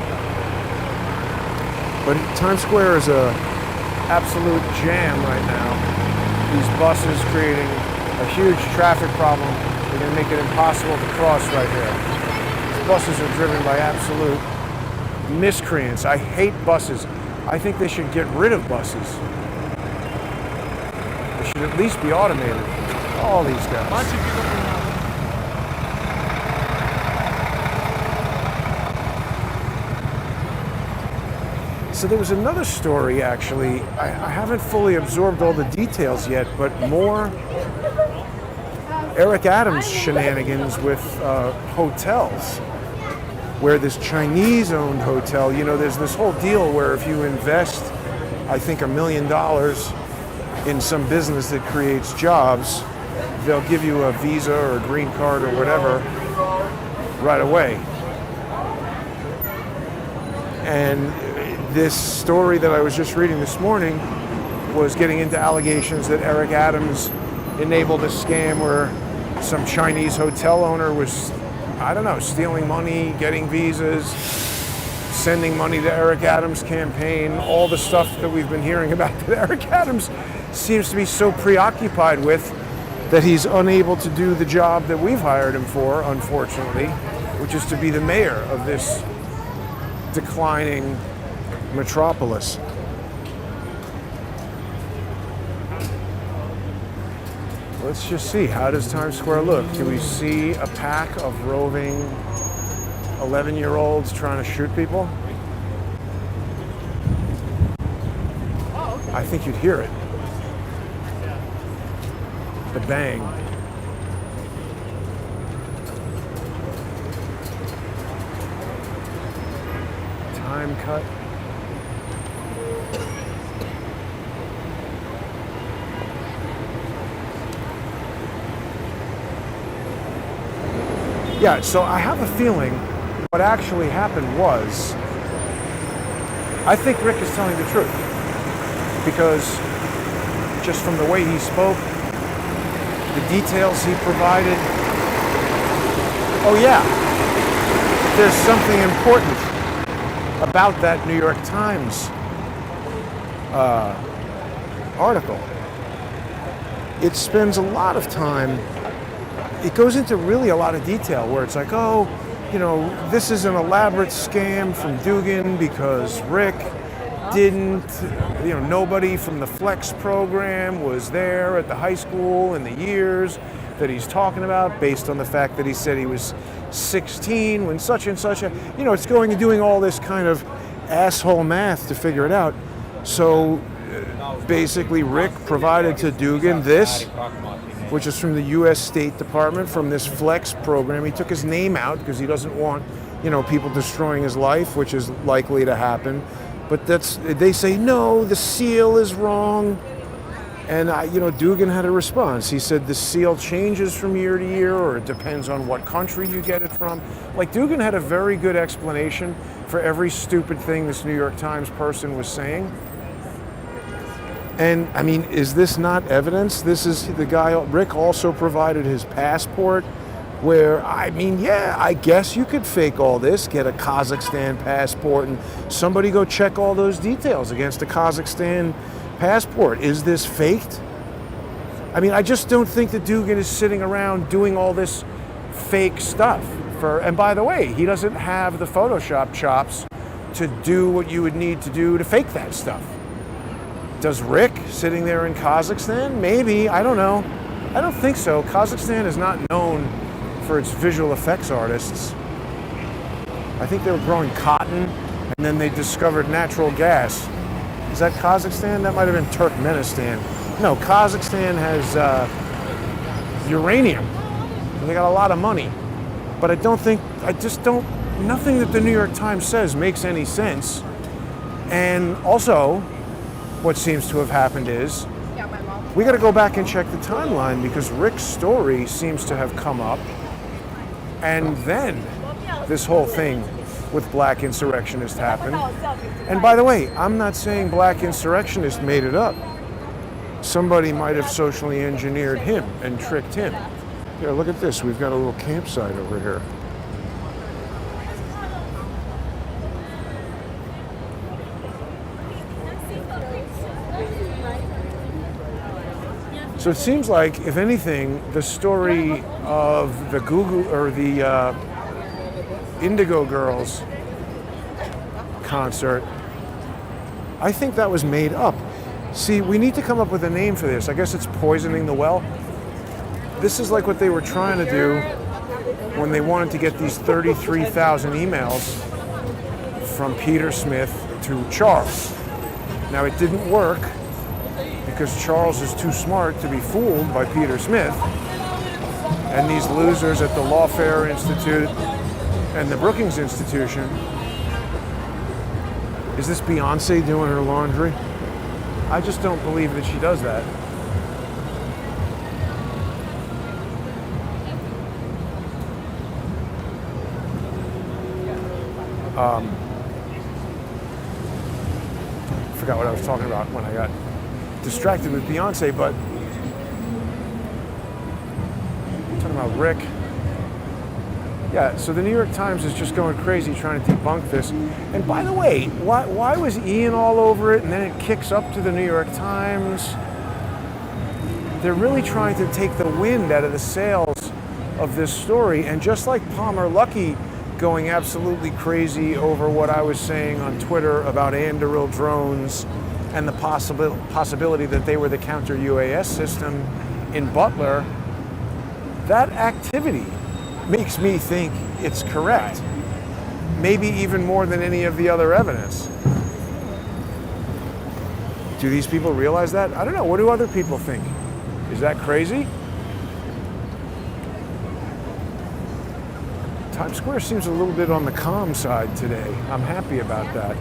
But Times Square is a absolute jam right now. These buses creating a huge traffic problem. They're going to make it impossible to cross right there. These buses are driven by absolute miscreants. I hate buses. I think they should get rid of buses. They should at least be automated. All these guys. So there was another story, actually. I haven't fully absorbed all the details yet, but more Eric Adams shenanigans with hotels, where this Chinese-owned hotel, you know, there's this whole deal where if you invest, I think $1 million in some business that creates jobs, they'll give you a visa or a green card or whatever right away. And this story that I was just reading this morning was getting into allegations that Eric Adams enabled a scam where some Chinese hotel owner was, I don't know, stealing money, getting visas, sending money to Eric Adams' campaign, all the stuff that we've been hearing about that Eric Adams seems to be so preoccupied with that he's unable to do the job that we've hired him for, unfortunately, which is to be the mayor of this declining metropolis. Let's just see, how does Times Square look? Do we see a pack of roving 11-year-olds trying to shoot people? I think you'd hear it. The bang. Time cut. Yeah, so I have a feeling what actually happened was, I think Rick is telling the truth, because just from the way he spoke, the details he provided, oh yeah, there's something important about that New York Times article. It spends a lot of time, it goes into really a lot of detail where it's like, oh, you know, this is an elaborate scam from Dugan because Rick didn't, you know, nobody from the Flex program was there at the high school in the years that he's talking about, based on the fact that he said he was 16 when such and such a, you know, it's going and doing all this kind of asshole math to figure it out. So basically Rick provided to Dugan this, which is from the U.S. State Department, from this Flex program. He took his name out because he doesn't want, people destroying his life, which is likely to happen. But they say, no, the seal is wrong. And, Dugan had a response. He said the seal changes from year to year, or it depends on what country you get it from. Like, Dugan had a very good explanation for every stupid thing this New York Times person was saying. And, is this not evidence? This is the guy, Rick also provided his passport, where, I guess you could fake all this, get a Kazakhstan passport, and somebody go check all those details against a Kazakhstan passport. Is this faked? I just don't think that Dugan is sitting around doing all this fake stuff. And by the way, he doesn't have the Photoshop chops to do what you would need to do to fake that stuff. Does Rick, sitting there in Kazakhstan? Maybe, I don't know. I don't think so. Kazakhstan is not known for its visual effects artists. I think they were growing cotton, and then they discovered natural gas. Is that Kazakhstan? That might have been Turkmenistan. No, Kazakhstan has uranium. They got a lot of money. But nothing that the New York Times says makes any sense. And also, what seems to have happened is, we got to go back and check the timeline, because Rick's story seems to have come up, and then this whole thing with black insurrectionists happened. And by the way, I'm not saying black insurrectionists made it up. Somebody might have socially engineered him and tricked him. Here, look at this. We've got a little campsite over here. So it seems like, if anything, the story of the Google or the Indigo Girls concert, I think that was made up. See, we need to come up with a name for this. I guess it's poisoning the well. This is like what they were trying to do when they wanted to get these 33,000 emails from Peter Smith to Charles. Now, it didn't work, because Charles is too smart to be fooled by Peter Smith. And these losers at the Lawfare Institute and the Brookings Institution. Is this Beyonce doing her laundry? I just don't believe that she does that. I forgot what I was talking about when I got distracted with Beyonce, but I'm talking about Rick. Yeah, so the New York Times is just going crazy trying to debunk this. And by the way, why was Ian all over it and then it kicks up to the New York Times? They're really trying to take the wind out of the sails of this story. And just like Palmer Luckey going absolutely crazy over what I was saying on Twitter about Anduril drones and the possibility that they were the counter-UAS system in Butler, that activity makes me think it's correct. Maybe even more than any of the other evidence. Do these people realize that? I don't know. What do other people think? Is that crazy? Times Square seems a little bit on the calm side today. I'm happy about that.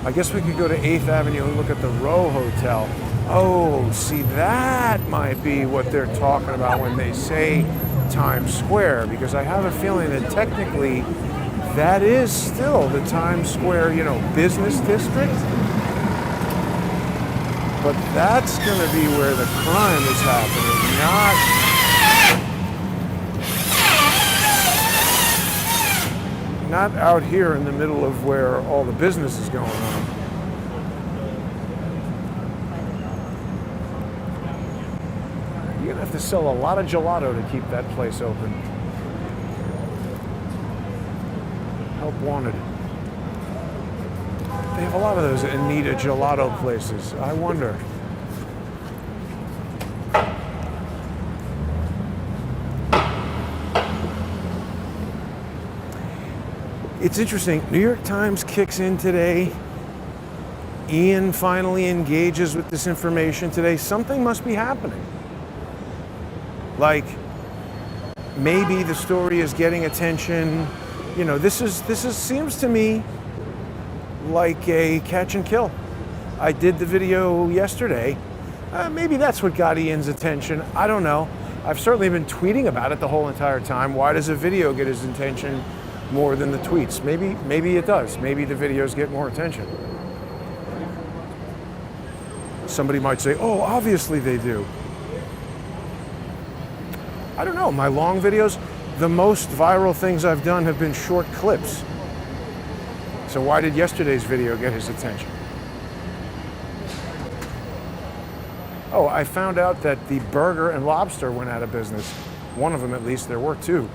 I guess we could go to 8th Avenue and look at the Row Hotel. Oh, see, that might be what they're talking about when they say Times Square, because I have a feeling that technically that is still the Times Square, business district. But that's going to be where the crime is happening, not out here in the middle of where all the business is going on. You're gonna have to sell a lot of gelato to keep that place open. Help wanted. They have a lot of those Anita gelato places. I wonder. It's interesting. New York Times kicks in today. Ian finally engages with disinformation today. Something must be happening. Like, maybe the story is getting attention. You know, this seems to me like a catch and kill. I did the video yesterday. Maybe that's what got Ian's attention. I don't know. I've certainly been tweeting about it the whole entire time. Why does a video get his attention more than the tweets? Maybe it does. Maybe the videos get more attention. Somebody might say, oh, obviously they do. I don't know. My long videos, the most viral things I've done have been short clips. So why did yesterday's video get his attention? Oh, I found out that the burger and lobster went out of business. One of them, at least. There were two.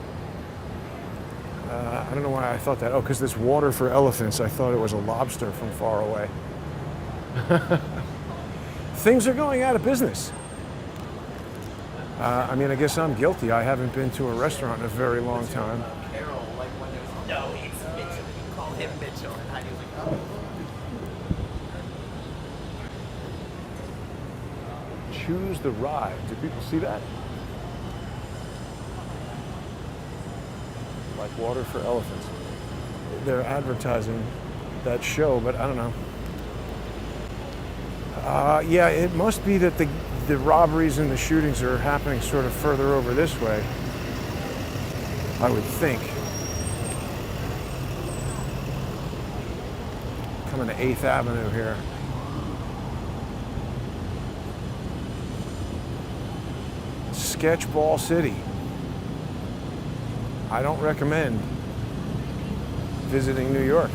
I don't know why I thought that. Oh, because this water for elephants, I thought it was a lobster from far away. Things are going out of business. I mean, I guess I'm guilty. I haven't been to a restaurant in a very long time. Carol, like when there's no, it's Mitchell. You call him Mitchell, and Heidi's like, oh. Choose the ride. Do people see that? Like water for elephants. They're advertising that show, but I don't know. Yeah, it must be that the robberies and the shootings are happening sort of further over this way, I would think. Coming to 8th Avenue here. Sketchball City. I don't recommend visiting New York.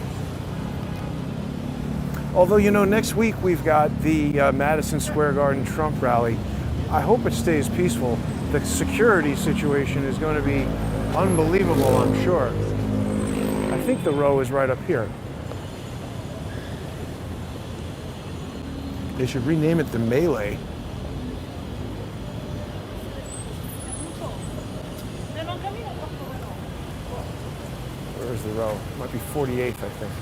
Although, you know, next week we've got the Madison Square Garden Trump rally. I hope it stays peaceful. The security situation is going to be unbelievable, I'm sure. I think the row is right up here. They should rename it the Melee. Where's the row? Might be 48th, I think.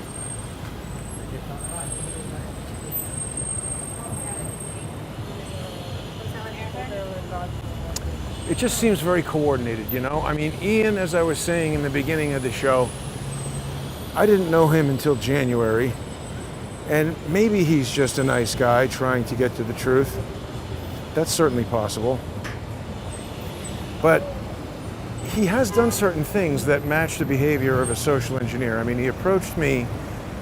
It just seems very coordinated, you know? I mean, Ian, as I was saying in the beginning of the show, I didn't know him until January. And maybe he's just a nice guy trying to get to the truth. That's certainly possible. But he has done certain things that match the behavior of a social engineer. I mean, he approached me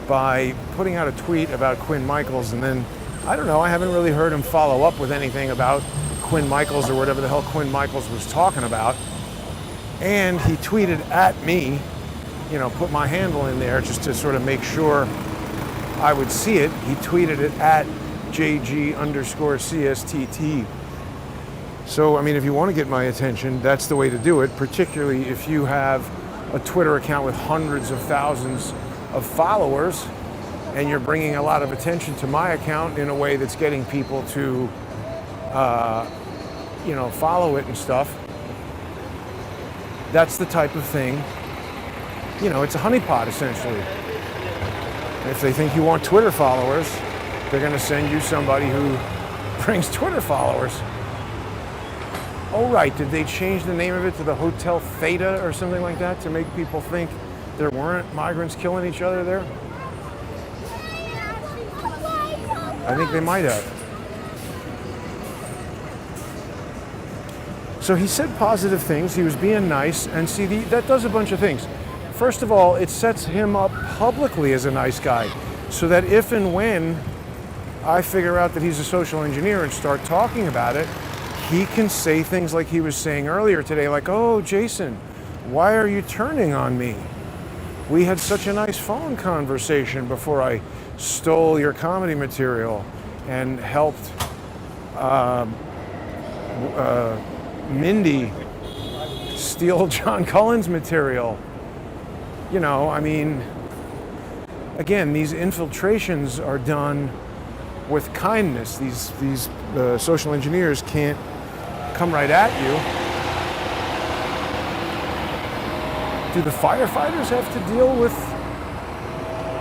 by putting out a tweet about Quinn Michaels, and then, I don't know, I haven't really heard him follow up with anything about Quinn Michaels or whatever the hell Quinn Michaels was talking about. And he tweeted at me, you know, put my handle in there just to sort of make sure I would see it. He tweeted it at JG_CSTT. So, I mean, if you want to get my attention, that's the way to do it, particularly if you have a Twitter account with hundreds of thousands of followers and you're bringing a lot of attention to my account in a way that's getting people to, you know, follow it and stuff. That's the type of thing, you know, it's a honeypot, essentially. If they think you want Twitter followers, they're going to send you somebody who brings Twitter followers. Oh, right, did they change the name of it to the Hotel Theta or something like that to make people think there weren't migrants killing each other there? I think they might have. So he said positive things, he was being nice, and see, that does a bunch of things. First of all, it sets him up publicly as a nice guy, so that if and when I figure out that he's a social engineer and start talking about it, he can say things like he was saying earlier today, like, oh, Jason, why are you turning on me? We had such a nice phone conversation before I stole your comedy material and helped Mindy steal John Cullen's material. You know, I mean, again, these infiltrations are done with kindness. These social engineers can't come right at you. Do the firefighters have to deal with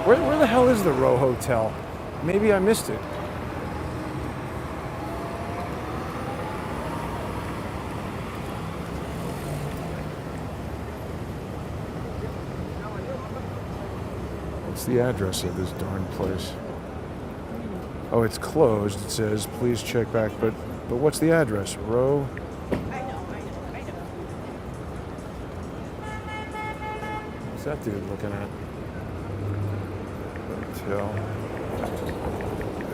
Where the hell is the Row Hotel? Maybe I missed it. What's the address of this darn place? Oh, it's closed. It says, please check back. But what's the address? Row? What's that dude looking at? Hotel.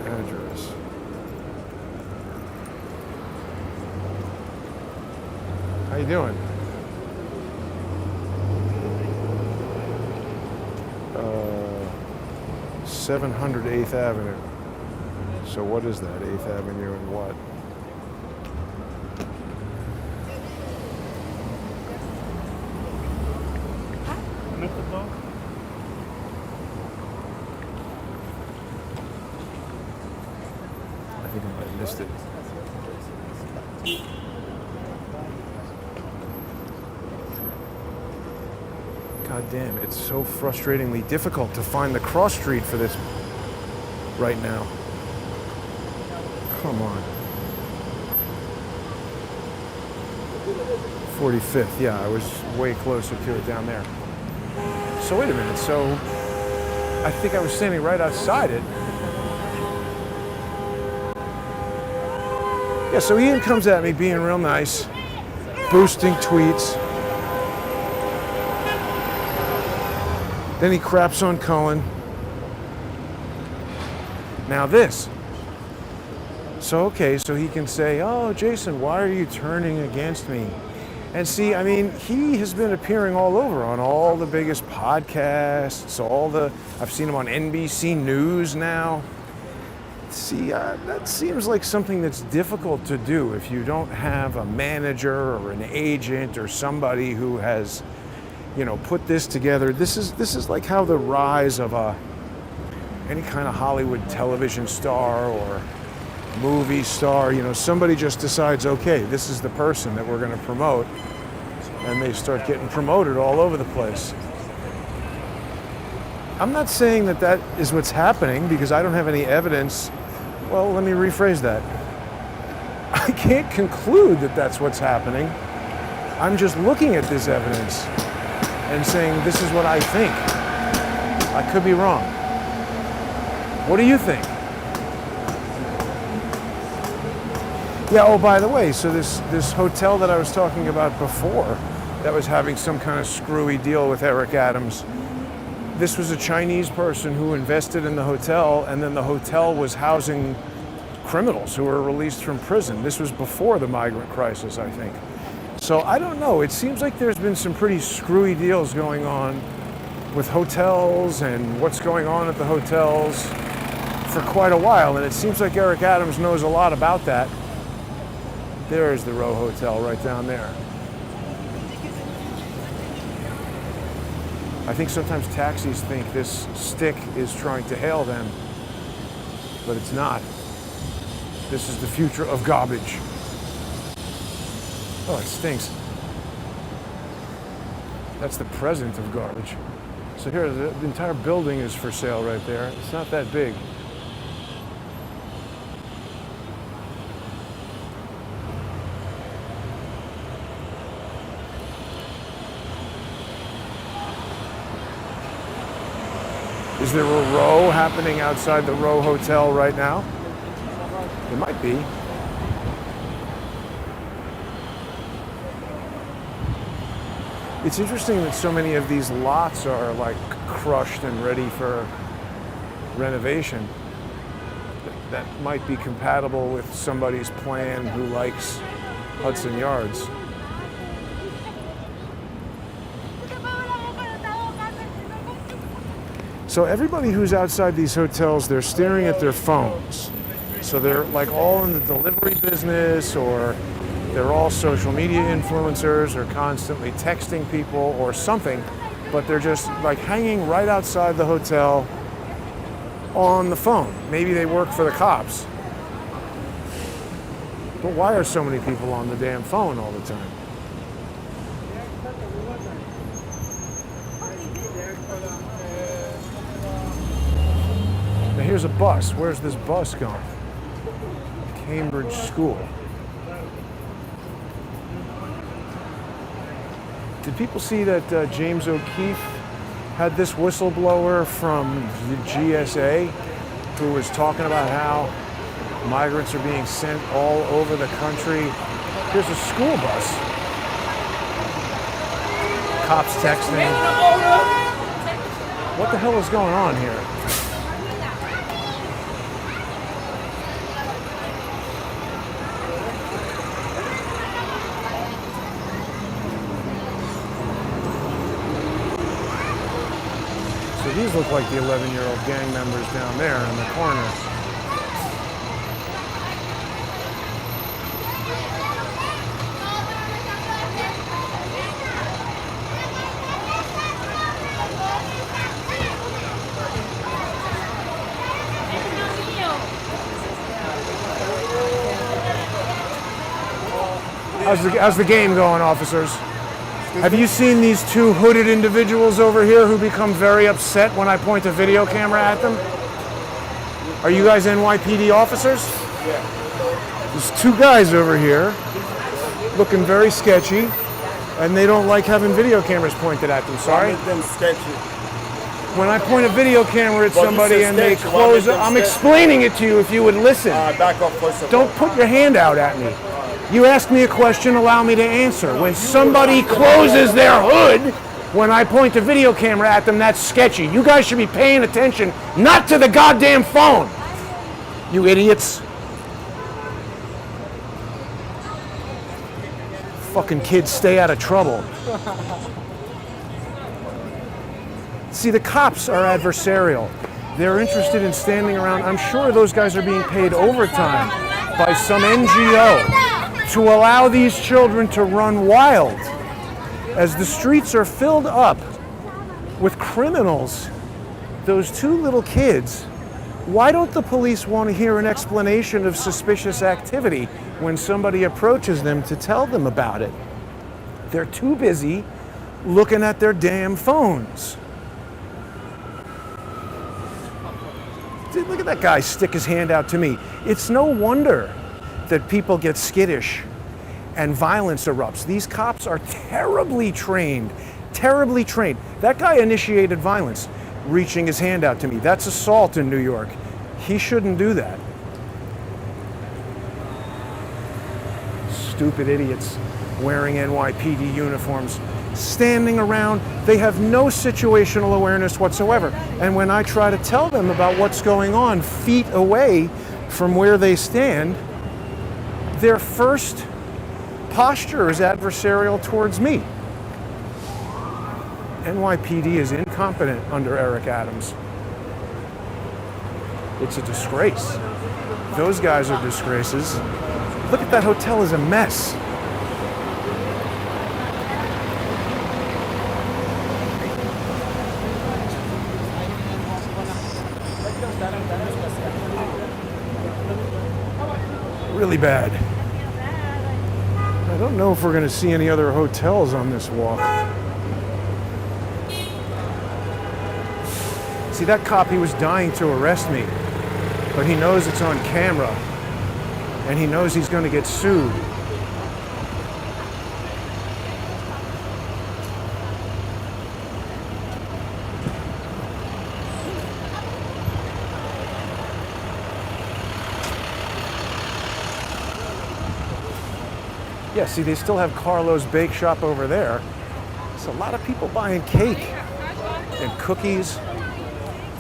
Address. How you doing? 700 8th Avenue. So what is that, 8th Avenue and what? I think I might have missed it. God damn, it's so frustratingly difficult to find the cross street for this right now. Come on. 45th, yeah, I was way closer to it down there. So wait a minute, so I think I was standing right outside it. Yeah, so Ian comes at me being real nice, boosting tweets. Then he craps on Cohen. Now this. So, okay, so he can say, oh, Jason, why are you turning against me? And see, I mean, he has been appearing all over on all the biggest podcasts, I've seen him on NBC News now. See, that seems like something that's difficult to do if you don't have a manager or an agent or somebody who has, put this together. This is like how the rise of any kind of Hollywood television star or movie star, somebody just decides, okay, this is the person that we're going to promote, and they start getting promoted all over the place. I'm not saying that is what's happening because I don't have any evidence. Well, let me rephrase that. I can't conclude that that's what's happening. I'm just looking at this evidence and saying, this is what I think. I could be wrong. What do you think? Yeah, oh, by the way, so this hotel that I was talking about before that was having some kind of screwy deal with Eric Adams, this was a Chinese person who invested in the hotel, and then the hotel was housing criminals who were released from prison. This was before the migrant crisis, I think. So I don't know. It seems like there's been some pretty screwy deals going on with hotels and what's going on at the hotels for quite a while, and it seems like Eric Adams knows a lot about that. There's the Row Hotel right down there. I think sometimes taxis think this stick is trying to hail them, but it's not. This is the future of garbage. Oh, it stinks. That's the present of garbage. So here, the entire building is for sale right there. It's not that big. Is there a row happening outside the Row Hotel right now? It might be. It's interesting that so many of these lots are like crushed and ready for renovation. That might be compatible with somebody's plan who likes Hudson Yards. So everybody who's outside these hotels, they're staring at their phones. So they're like all in the delivery business, or they're all social media influencers, or constantly texting people or something, but they're just like hanging right outside the hotel on the phone. Maybe they work for the cops. But why are so many people on the damn phone all the time? here's a bus. Where's this bus going? Cambridge School. Did people see that James O'Keefe had this whistleblower from the GSA who was talking about how migrants are being sent all over the country? Here's a school bus. Cops texting. What the hell is going on here? So these look like the 11-year-old gang members down there in the corner. How's the game going, officers? Have you seen these two hooded individuals over here who become very upset when I point a video camera at them? Are you guys NYPD officers? Yeah. There's two guys over here looking very sketchy, and they don't like having video cameras pointed at them. Sorry? What made them sketchy? When I point a video camera at Well, somebody and they sketchy. What made close, them I'm sketchy? explaining it to you if you would listen. Back off closer. Don't put your hand out at me. You ask me a question, allow me to answer. When somebody closes their hood, when I point a video camera at them, that's sketchy. You guys should be paying attention, not to the goddamn phone. You idiots. Fucking kids, stay out of trouble. See, the cops are adversarial. They're interested in standing around. I'm sure those guys are being paid overtime by some NGO to allow these children to run wild as the streets are filled up with criminals. Those two little kids. Why don't the police want to hear an explanation of suspicious activity when somebody approaches them to tell them about it? They're too busy looking at their damn phones. Dude, look at that guy stick his hand out to me. It's no wonder that people get skittish and violence erupts. These cops are terribly trained, terribly trained. That guy initiated violence, reaching his hand out to me. That's assault in New York. He shouldn't do that. Stupid idiots wearing NYPD uniforms, standing around. They have no situational awareness whatsoever. And when I try to tell them about what's going on feet away from where they stand, their first posture is adversarial towards me. NYPD is incompetent under Eric Adams. It's a disgrace. Those guys are disgraces. Look at that hotel is a mess. Really bad. I don't know if we're going to see any other hotels on this walk. See, that cop, he was dying to arrest me, but he knows it's on camera, and he knows he's going to get sued. Yeah, see, they still have Carlo's Bake Shop over there. There's a lot of people buying cake and cookies.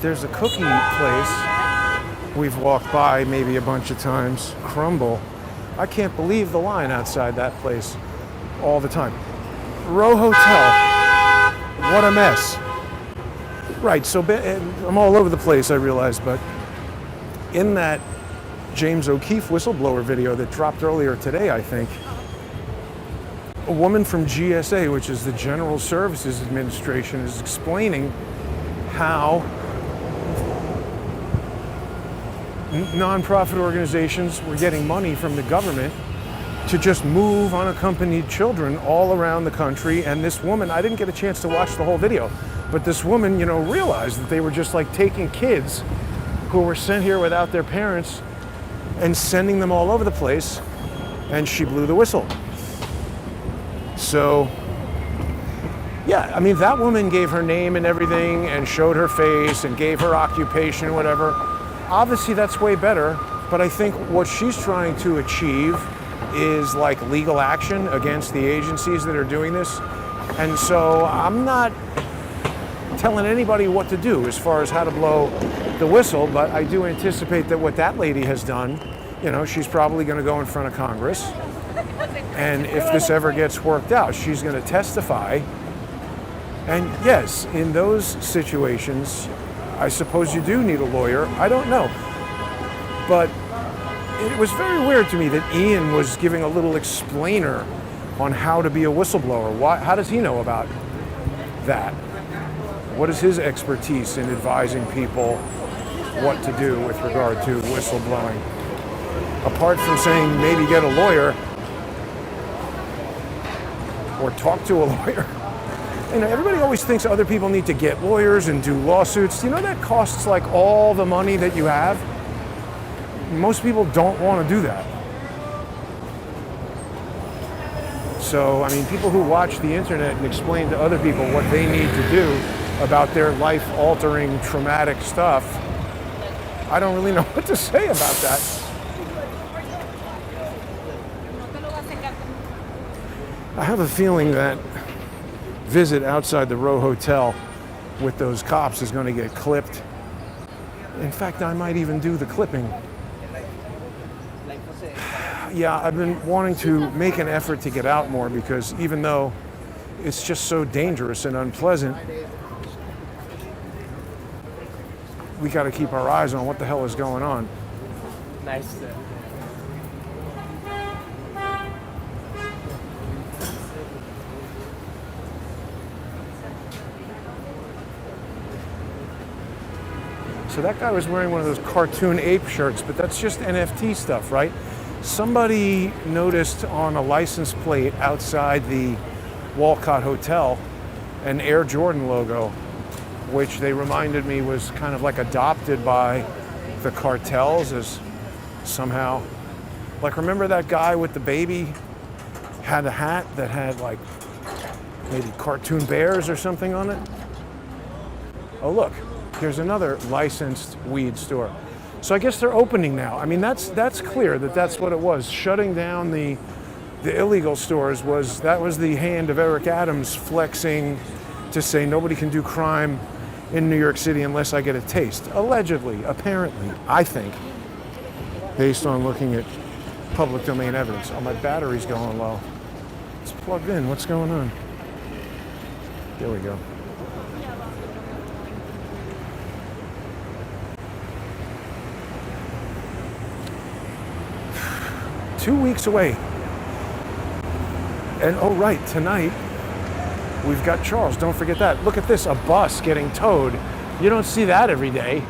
There's a cookie place we've walked by maybe a bunch of times, Crumble. I can't believe the line outside that place all the time. Row Hotel, what a mess. Right, so I'm all over the place, I realize, but in that James O'Keefe whistleblower video that dropped earlier today, I think, a woman from GSA, which is the General Services Administration, is explaining how nonprofit organizations were getting money from the government to just move unaccompanied children all around the country. And this woman, I didn't get a chance to watch the whole video, but this woman, realized that they were just like taking kids who were sent here without their parents and sending them all over the place, and she blew the whistle. So, yeah, I mean, that woman gave her name and everything and showed her face and gave her occupation, whatever. Obviously, that's way better, but I think what she's trying to achieve is like legal action against the agencies that are doing this. And so I'm not telling anybody what to do as far as how to blow the whistle, but I do anticipate that what that lady has done, you know, she's probably going to go in front of Congress. And if this ever gets worked out, she's going to testify. And yes, in those situations, I suppose you do need a lawyer. I don't know. But it was very weird to me that Ian was giving a little explainer on how to be a whistleblower. How does he know about that? What is his expertise in advising people what to do with regard to whistleblowing? Apart from saying maybe get a lawyer or talk to a lawyer. You know, everybody always thinks other people need to get lawyers and do lawsuits. You know, that costs like all the money that you have. Most people don't want to do that. So, I mean, people who watch the internet and explain to other people what they need to do about their life-altering, traumatic stuff, I don't really know what to say about that. I have a feeling that visit outside the Row Hotel with those cops is going to get clipped. In fact, I might even do the clipping. Yeah, I've been wanting to make an effort to get out more because even though it's just so dangerous and unpleasant, we got to keep our eyes on what the hell is going on. Nice. So that guy was wearing one of those cartoon ape shirts, but that's just NFT stuff, right? Somebody noticed on a license plate outside the Walcott Hotel an Air Jordan logo, which they reminded me was kind of like adopted by the cartels as somehow, like, remember that guy with the baby had a hat that had like maybe cartoon bears or something on it? Oh, look. Here's another licensed weed store. So I guess they're opening now. I mean, that's clear that that's what it was. Shutting down the illegal stores was the hand of Eric Adams flexing to say nobody can do crime in New York City unless I get a taste. Allegedly, apparently, I think, based on looking at public domain evidence. Oh, my battery's going low. It's plugged in. What's going on? There we go. Two weeks away. And oh right, tonight we've got Charles. Don't forget that. Look at this, a bus getting towed. You don't see that every day.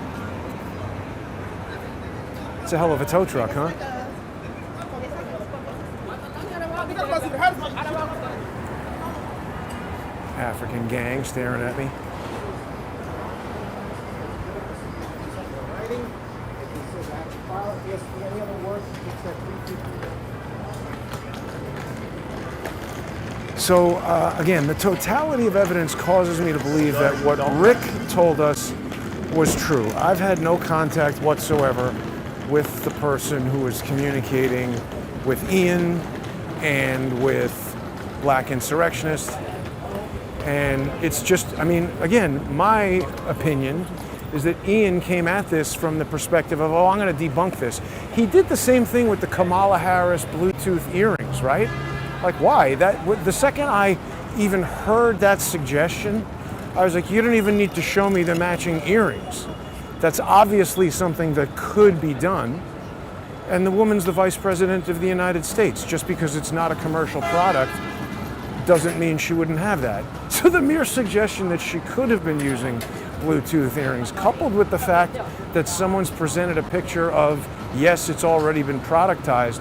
It's a hell of a tow truck, huh? African gang staring at me. So again, the totality of evidence causes me to believe that what Rick told us was true. I've had no contact whatsoever with the person who was communicating with Ian and with Black insurrectionists. And it's just, I mean, again, my opinion is that Ian came at this from the perspective of, oh, I'm going to debunk this. He did the same thing with the Kamala Harris Bluetooth earrings, right? Like, why? The second I even heard that suggestion, I was like, you don't even need to show me the matching earrings. That's obviously something that could be done. And the woman's the vice president of the United States. Just because it's not a commercial product doesn't mean she wouldn't have that. So the mere suggestion that she could have been using Bluetooth earrings, coupled with the fact that someone's presented a picture of, yes, it's already been productized,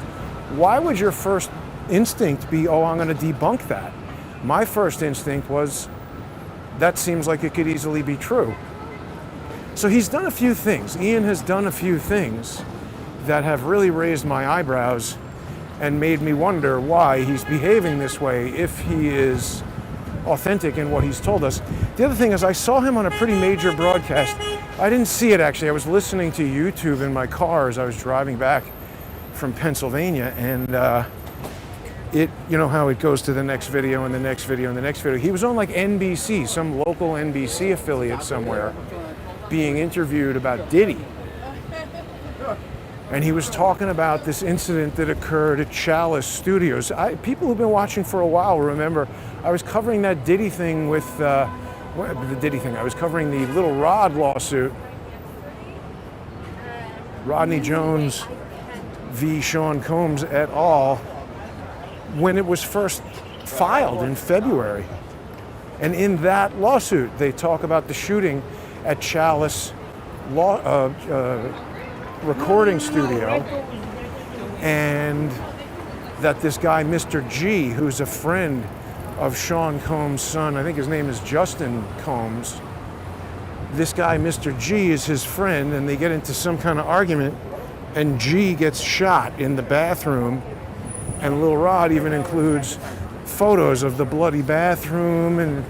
why would your first instinct be, oh, I'm going to debunk that? My first instinct was, that seems like it could easily be true. So he's done a few things. Ian has done a few things that have really raised my eyebrows and made me wonder why he's behaving this way if he is authentic in what he's told us. The other thing is I saw him on a pretty major broadcast. I didn't see it actually. I was listening to YouTube in my car as I was driving back from Pennsylvania, and you know how it goes to the next video and the next video and the next video. He was on like NBC, some local NBC affiliate somewhere, being interviewed about Diddy. And he was talking about this incident that occurred at Chalice Studios. People who've been watching for a while remember I was covering that Diddy thing with the Diddy thing. I was covering the Little Rod lawsuit, Rodney Jones v. Sean Combs et al., when it was first filed in February. And in that lawsuit, they talk about the shooting at Chalice recording studio, and that this guy, Mr. G, who's a friend of Sean Combs' son, I think his name is Justin Combs, this guy, Mr. G, is his friend, and they get into some kind of argument, and G gets shot in the bathroom, and Lil Rod even includes photos of the bloody bathroom and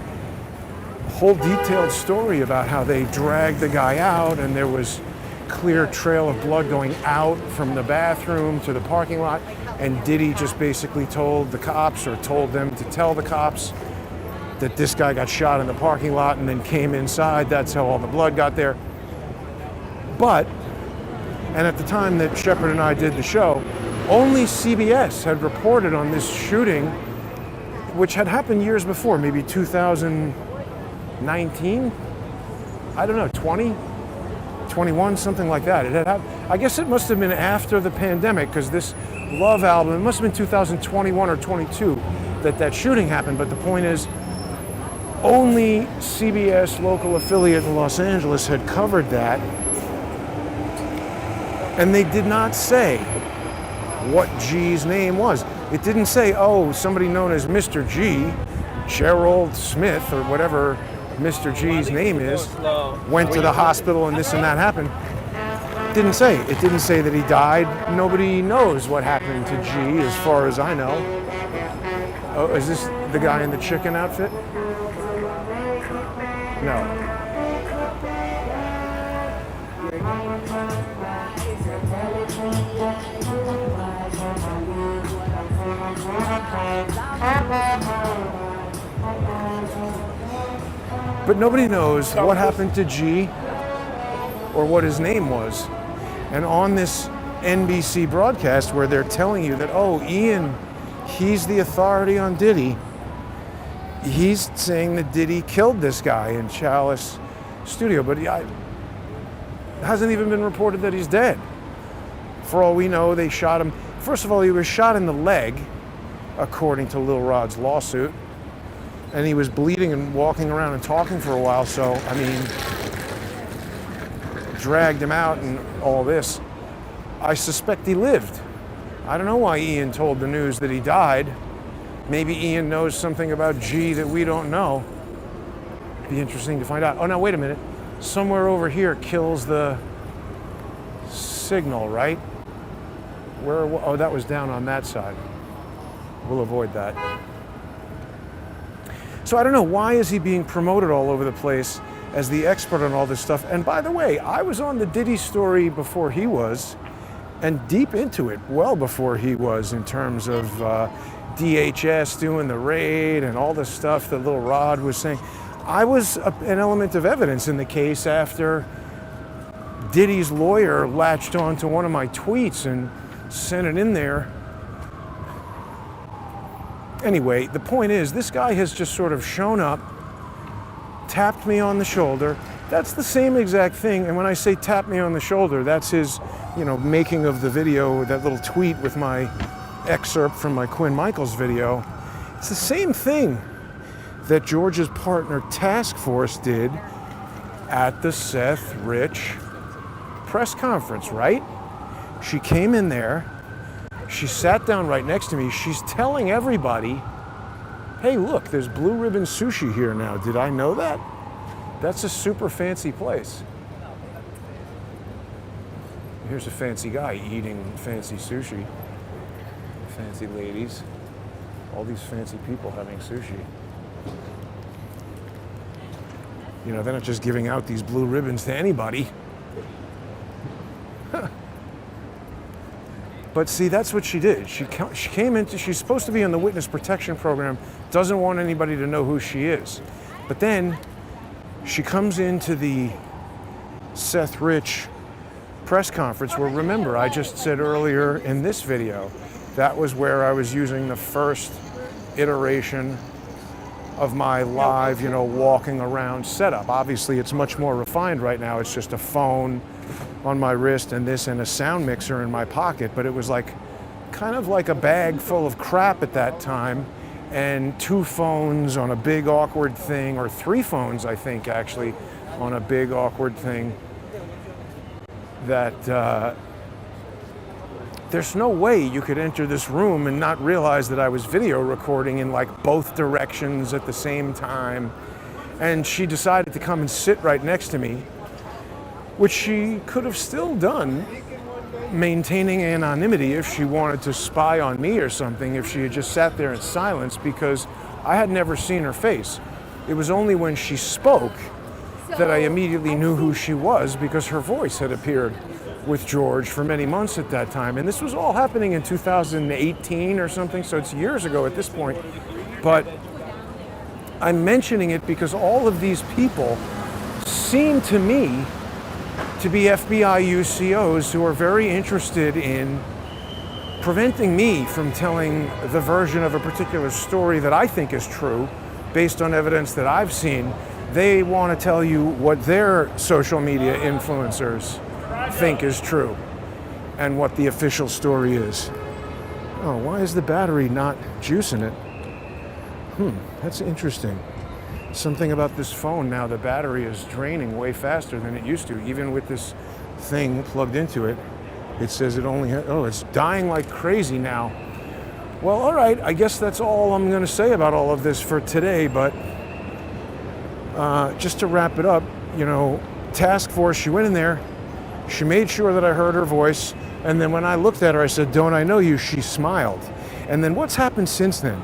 a whole detailed story about how they dragged the guy out, and there was clear trail of blood going out from the bathroom to the parking lot, and Diddy just basically told the cops, or told them to tell the cops, that this guy got shot in the parking lot and then came inside. That's how all the blood got there. But, and at the time that Shepard and I did the show, only CBS had reported on this shooting, which had happened years before, maybe 2019, I don't know, 20? 21, something like that. It had happened. I guess it must have been after the pandemic, because this Love album, it must have been 2021 or 22 that shooting happened. But the point is, only CBS local affiliate in Los Angeles had covered that, and they did not say what G's name was. It didn't say, oh, somebody known as Mr. G, Gerald Smith, or whatever Mr. G's name is, went to the hospital and this and that happened. It didn't say. It didn't say that he died. Nobody knows what happened to G, as far as I know. Oh, is this the guy in the chicken outfit? No. But nobody knows what happened to G or what his name was. And on this NBC broadcast where they're telling you that, oh, Ian, he's the authority on Diddy, he's saying that Diddy killed this guy in Chalice Studio, but it hasn't even been reported that he's dead. For all we know, they shot him. First of all, he was shot in the leg, according to Lil Rod's lawsuit, and he was bleeding and walking around and talking for a while, so, I mean, dragged him out and all this. I suspect he lived. I don't know why Ian told the news that he died. Maybe Ian knows something about G that we don't know. Be interesting to find out. Oh, now wait a minute. Somewhere over here kills the signal, right? Where? Oh, that was down on that side. We'll avoid that. So I don't know, why is he being promoted all over the place as the expert on all this stuff? And by the way, I was on the Diddy story before he was, and deep into it, well before he was, in terms of DHS doing the raid and all the stuff that Lil Rod was saying. I was an element of evidence in the case after Diddy's lawyer latched on to one of my tweets and sent it in there. Anyway, the point is, this guy has just sort of shown up, tapped me on the shoulder. That's the same exact thing, and when I say tap me on the shoulder, that's his, making of the video, that little tweet with my excerpt from my Quinn Michaels video. It's the same thing that George's partner Task Force did at the Seth Rich press conference, right? She came in there, she sat down right next to me, she's telling everybody, hey, look, there's Blue Ribbon Sushi here now. Did I know that? That's a super fancy place. Here's a fancy guy eating fancy sushi. Fancy ladies. All these fancy people having sushi. You know, they're not just giving out these blue ribbons to anybody. But see, that's what she did. She came into, she's supposed to be in the witness protection program, doesn't want anybody to know who she is. But then she comes into the Seth Rich press conference where, remember, I just said earlier in this video, that was where I was using the first iteration of my live, you know, walking around setup. Obviously, it's much more refined right now. It's just a phone on my wrist and this and a sound mixer in my pocket, but it was like kind of like a bag full of crap at that time, and 2 phones on a big awkward thing, or 3 phones, I think, actually, on a big awkward thing that there's no way you could enter this room and not realize that I was video recording in like both directions at the same time. And she decided to come and sit right next to me, which she could have still done, maintaining anonymity if she wanted to spy on me or something, if she had just sat there in silence, because I had never seen her face. It was only when she spoke that I immediately knew who she was, because her voice had appeared with George for many months at that time. And this was all happening in 2018 or something, so it's years ago at this point. But I'm mentioning it because all of these people seem to me to be FBI UCOs who are very interested in preventing me from telling the version of a particular story that I think is true based on evidence that I've seen. They want to tell you what their social media influencers think is true and what the official story is. Oh, why is the battery not juicing it? That's interesting. Something about this phone now, the battery is draining way faster than it used to. Even with this thing plugged into it, it says it only has, oh, it's dying like crazy now. Well, all right, I guess that's all I'm going to say about all of this for today, but just to wrap it up, you know, task force, she went in there, she made sure that I heard her voice, and then when I looked at her, I said, "Don't I know you?" She smiled. And then what's happened since then?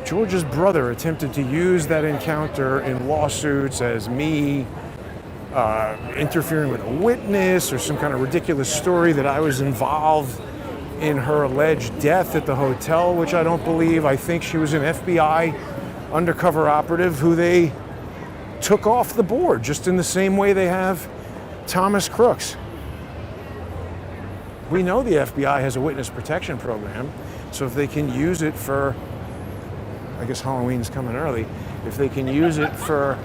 George's brother attempted to use that encounter in lawsuits as me interfering with a witness or some kind of ridiculous story that I was involved in her alleged death at the hotel, which I don't believe. I think she was an FBI undercover operative who they took off the board, just in the same way they have Thomas Crooks. We know the FBI has a witness protection program, so if they can use it for, I guess Halloween's coming early, if they can use it for,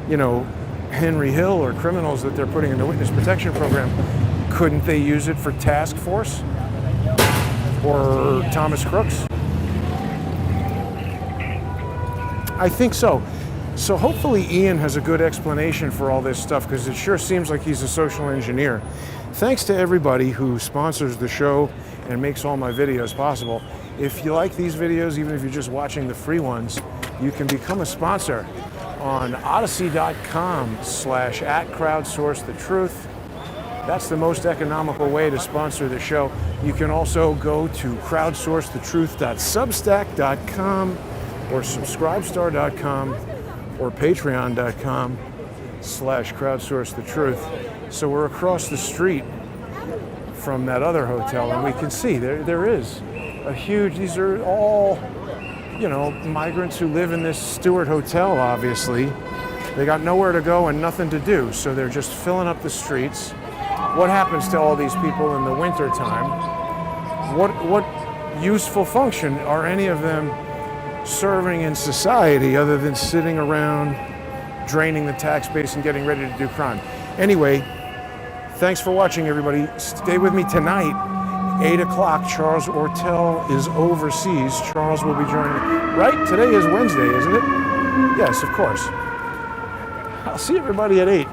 you know, Henry Hill or criminals that they're putting in the witness protection program, couldn't they use it for task force or Thomas Crooks? I think so. So hopefully Ian has a good explanation for all this stuff, because it sure seems like he's a social engineer. Thanks to everybody who sponsors the show and makes all my videos possible. If you like these videos, even if you're just watching the free ones, you can become a sponsor on odyssey.com/@crowdsourcethetruth. That's the most economical way to sponsor the show. You can also go to crowdsourcethetruth.substack.com or subscribestar.com or patreon.com/crowdsourcethetruth. So we're across the street from that other hotel, and we can see there is a huge, these are all, you know, migrants who live in this Stewart Hotel, obviously. They got nowhere to go and nothing to do, so they're just filling up the streets. What happens to all these people in the winter time? What useful function are any of them serving in society other than sitting around draining the tax base and getting ready to do crime? Anyway, thanks for watching, everybody. Stay with me tonight, 8 o'clock. Charles Ortel is overseas. Charles will be joining. Right? Today is Wednesday, isn't it? Yes, of course. I'll see everybody at 8.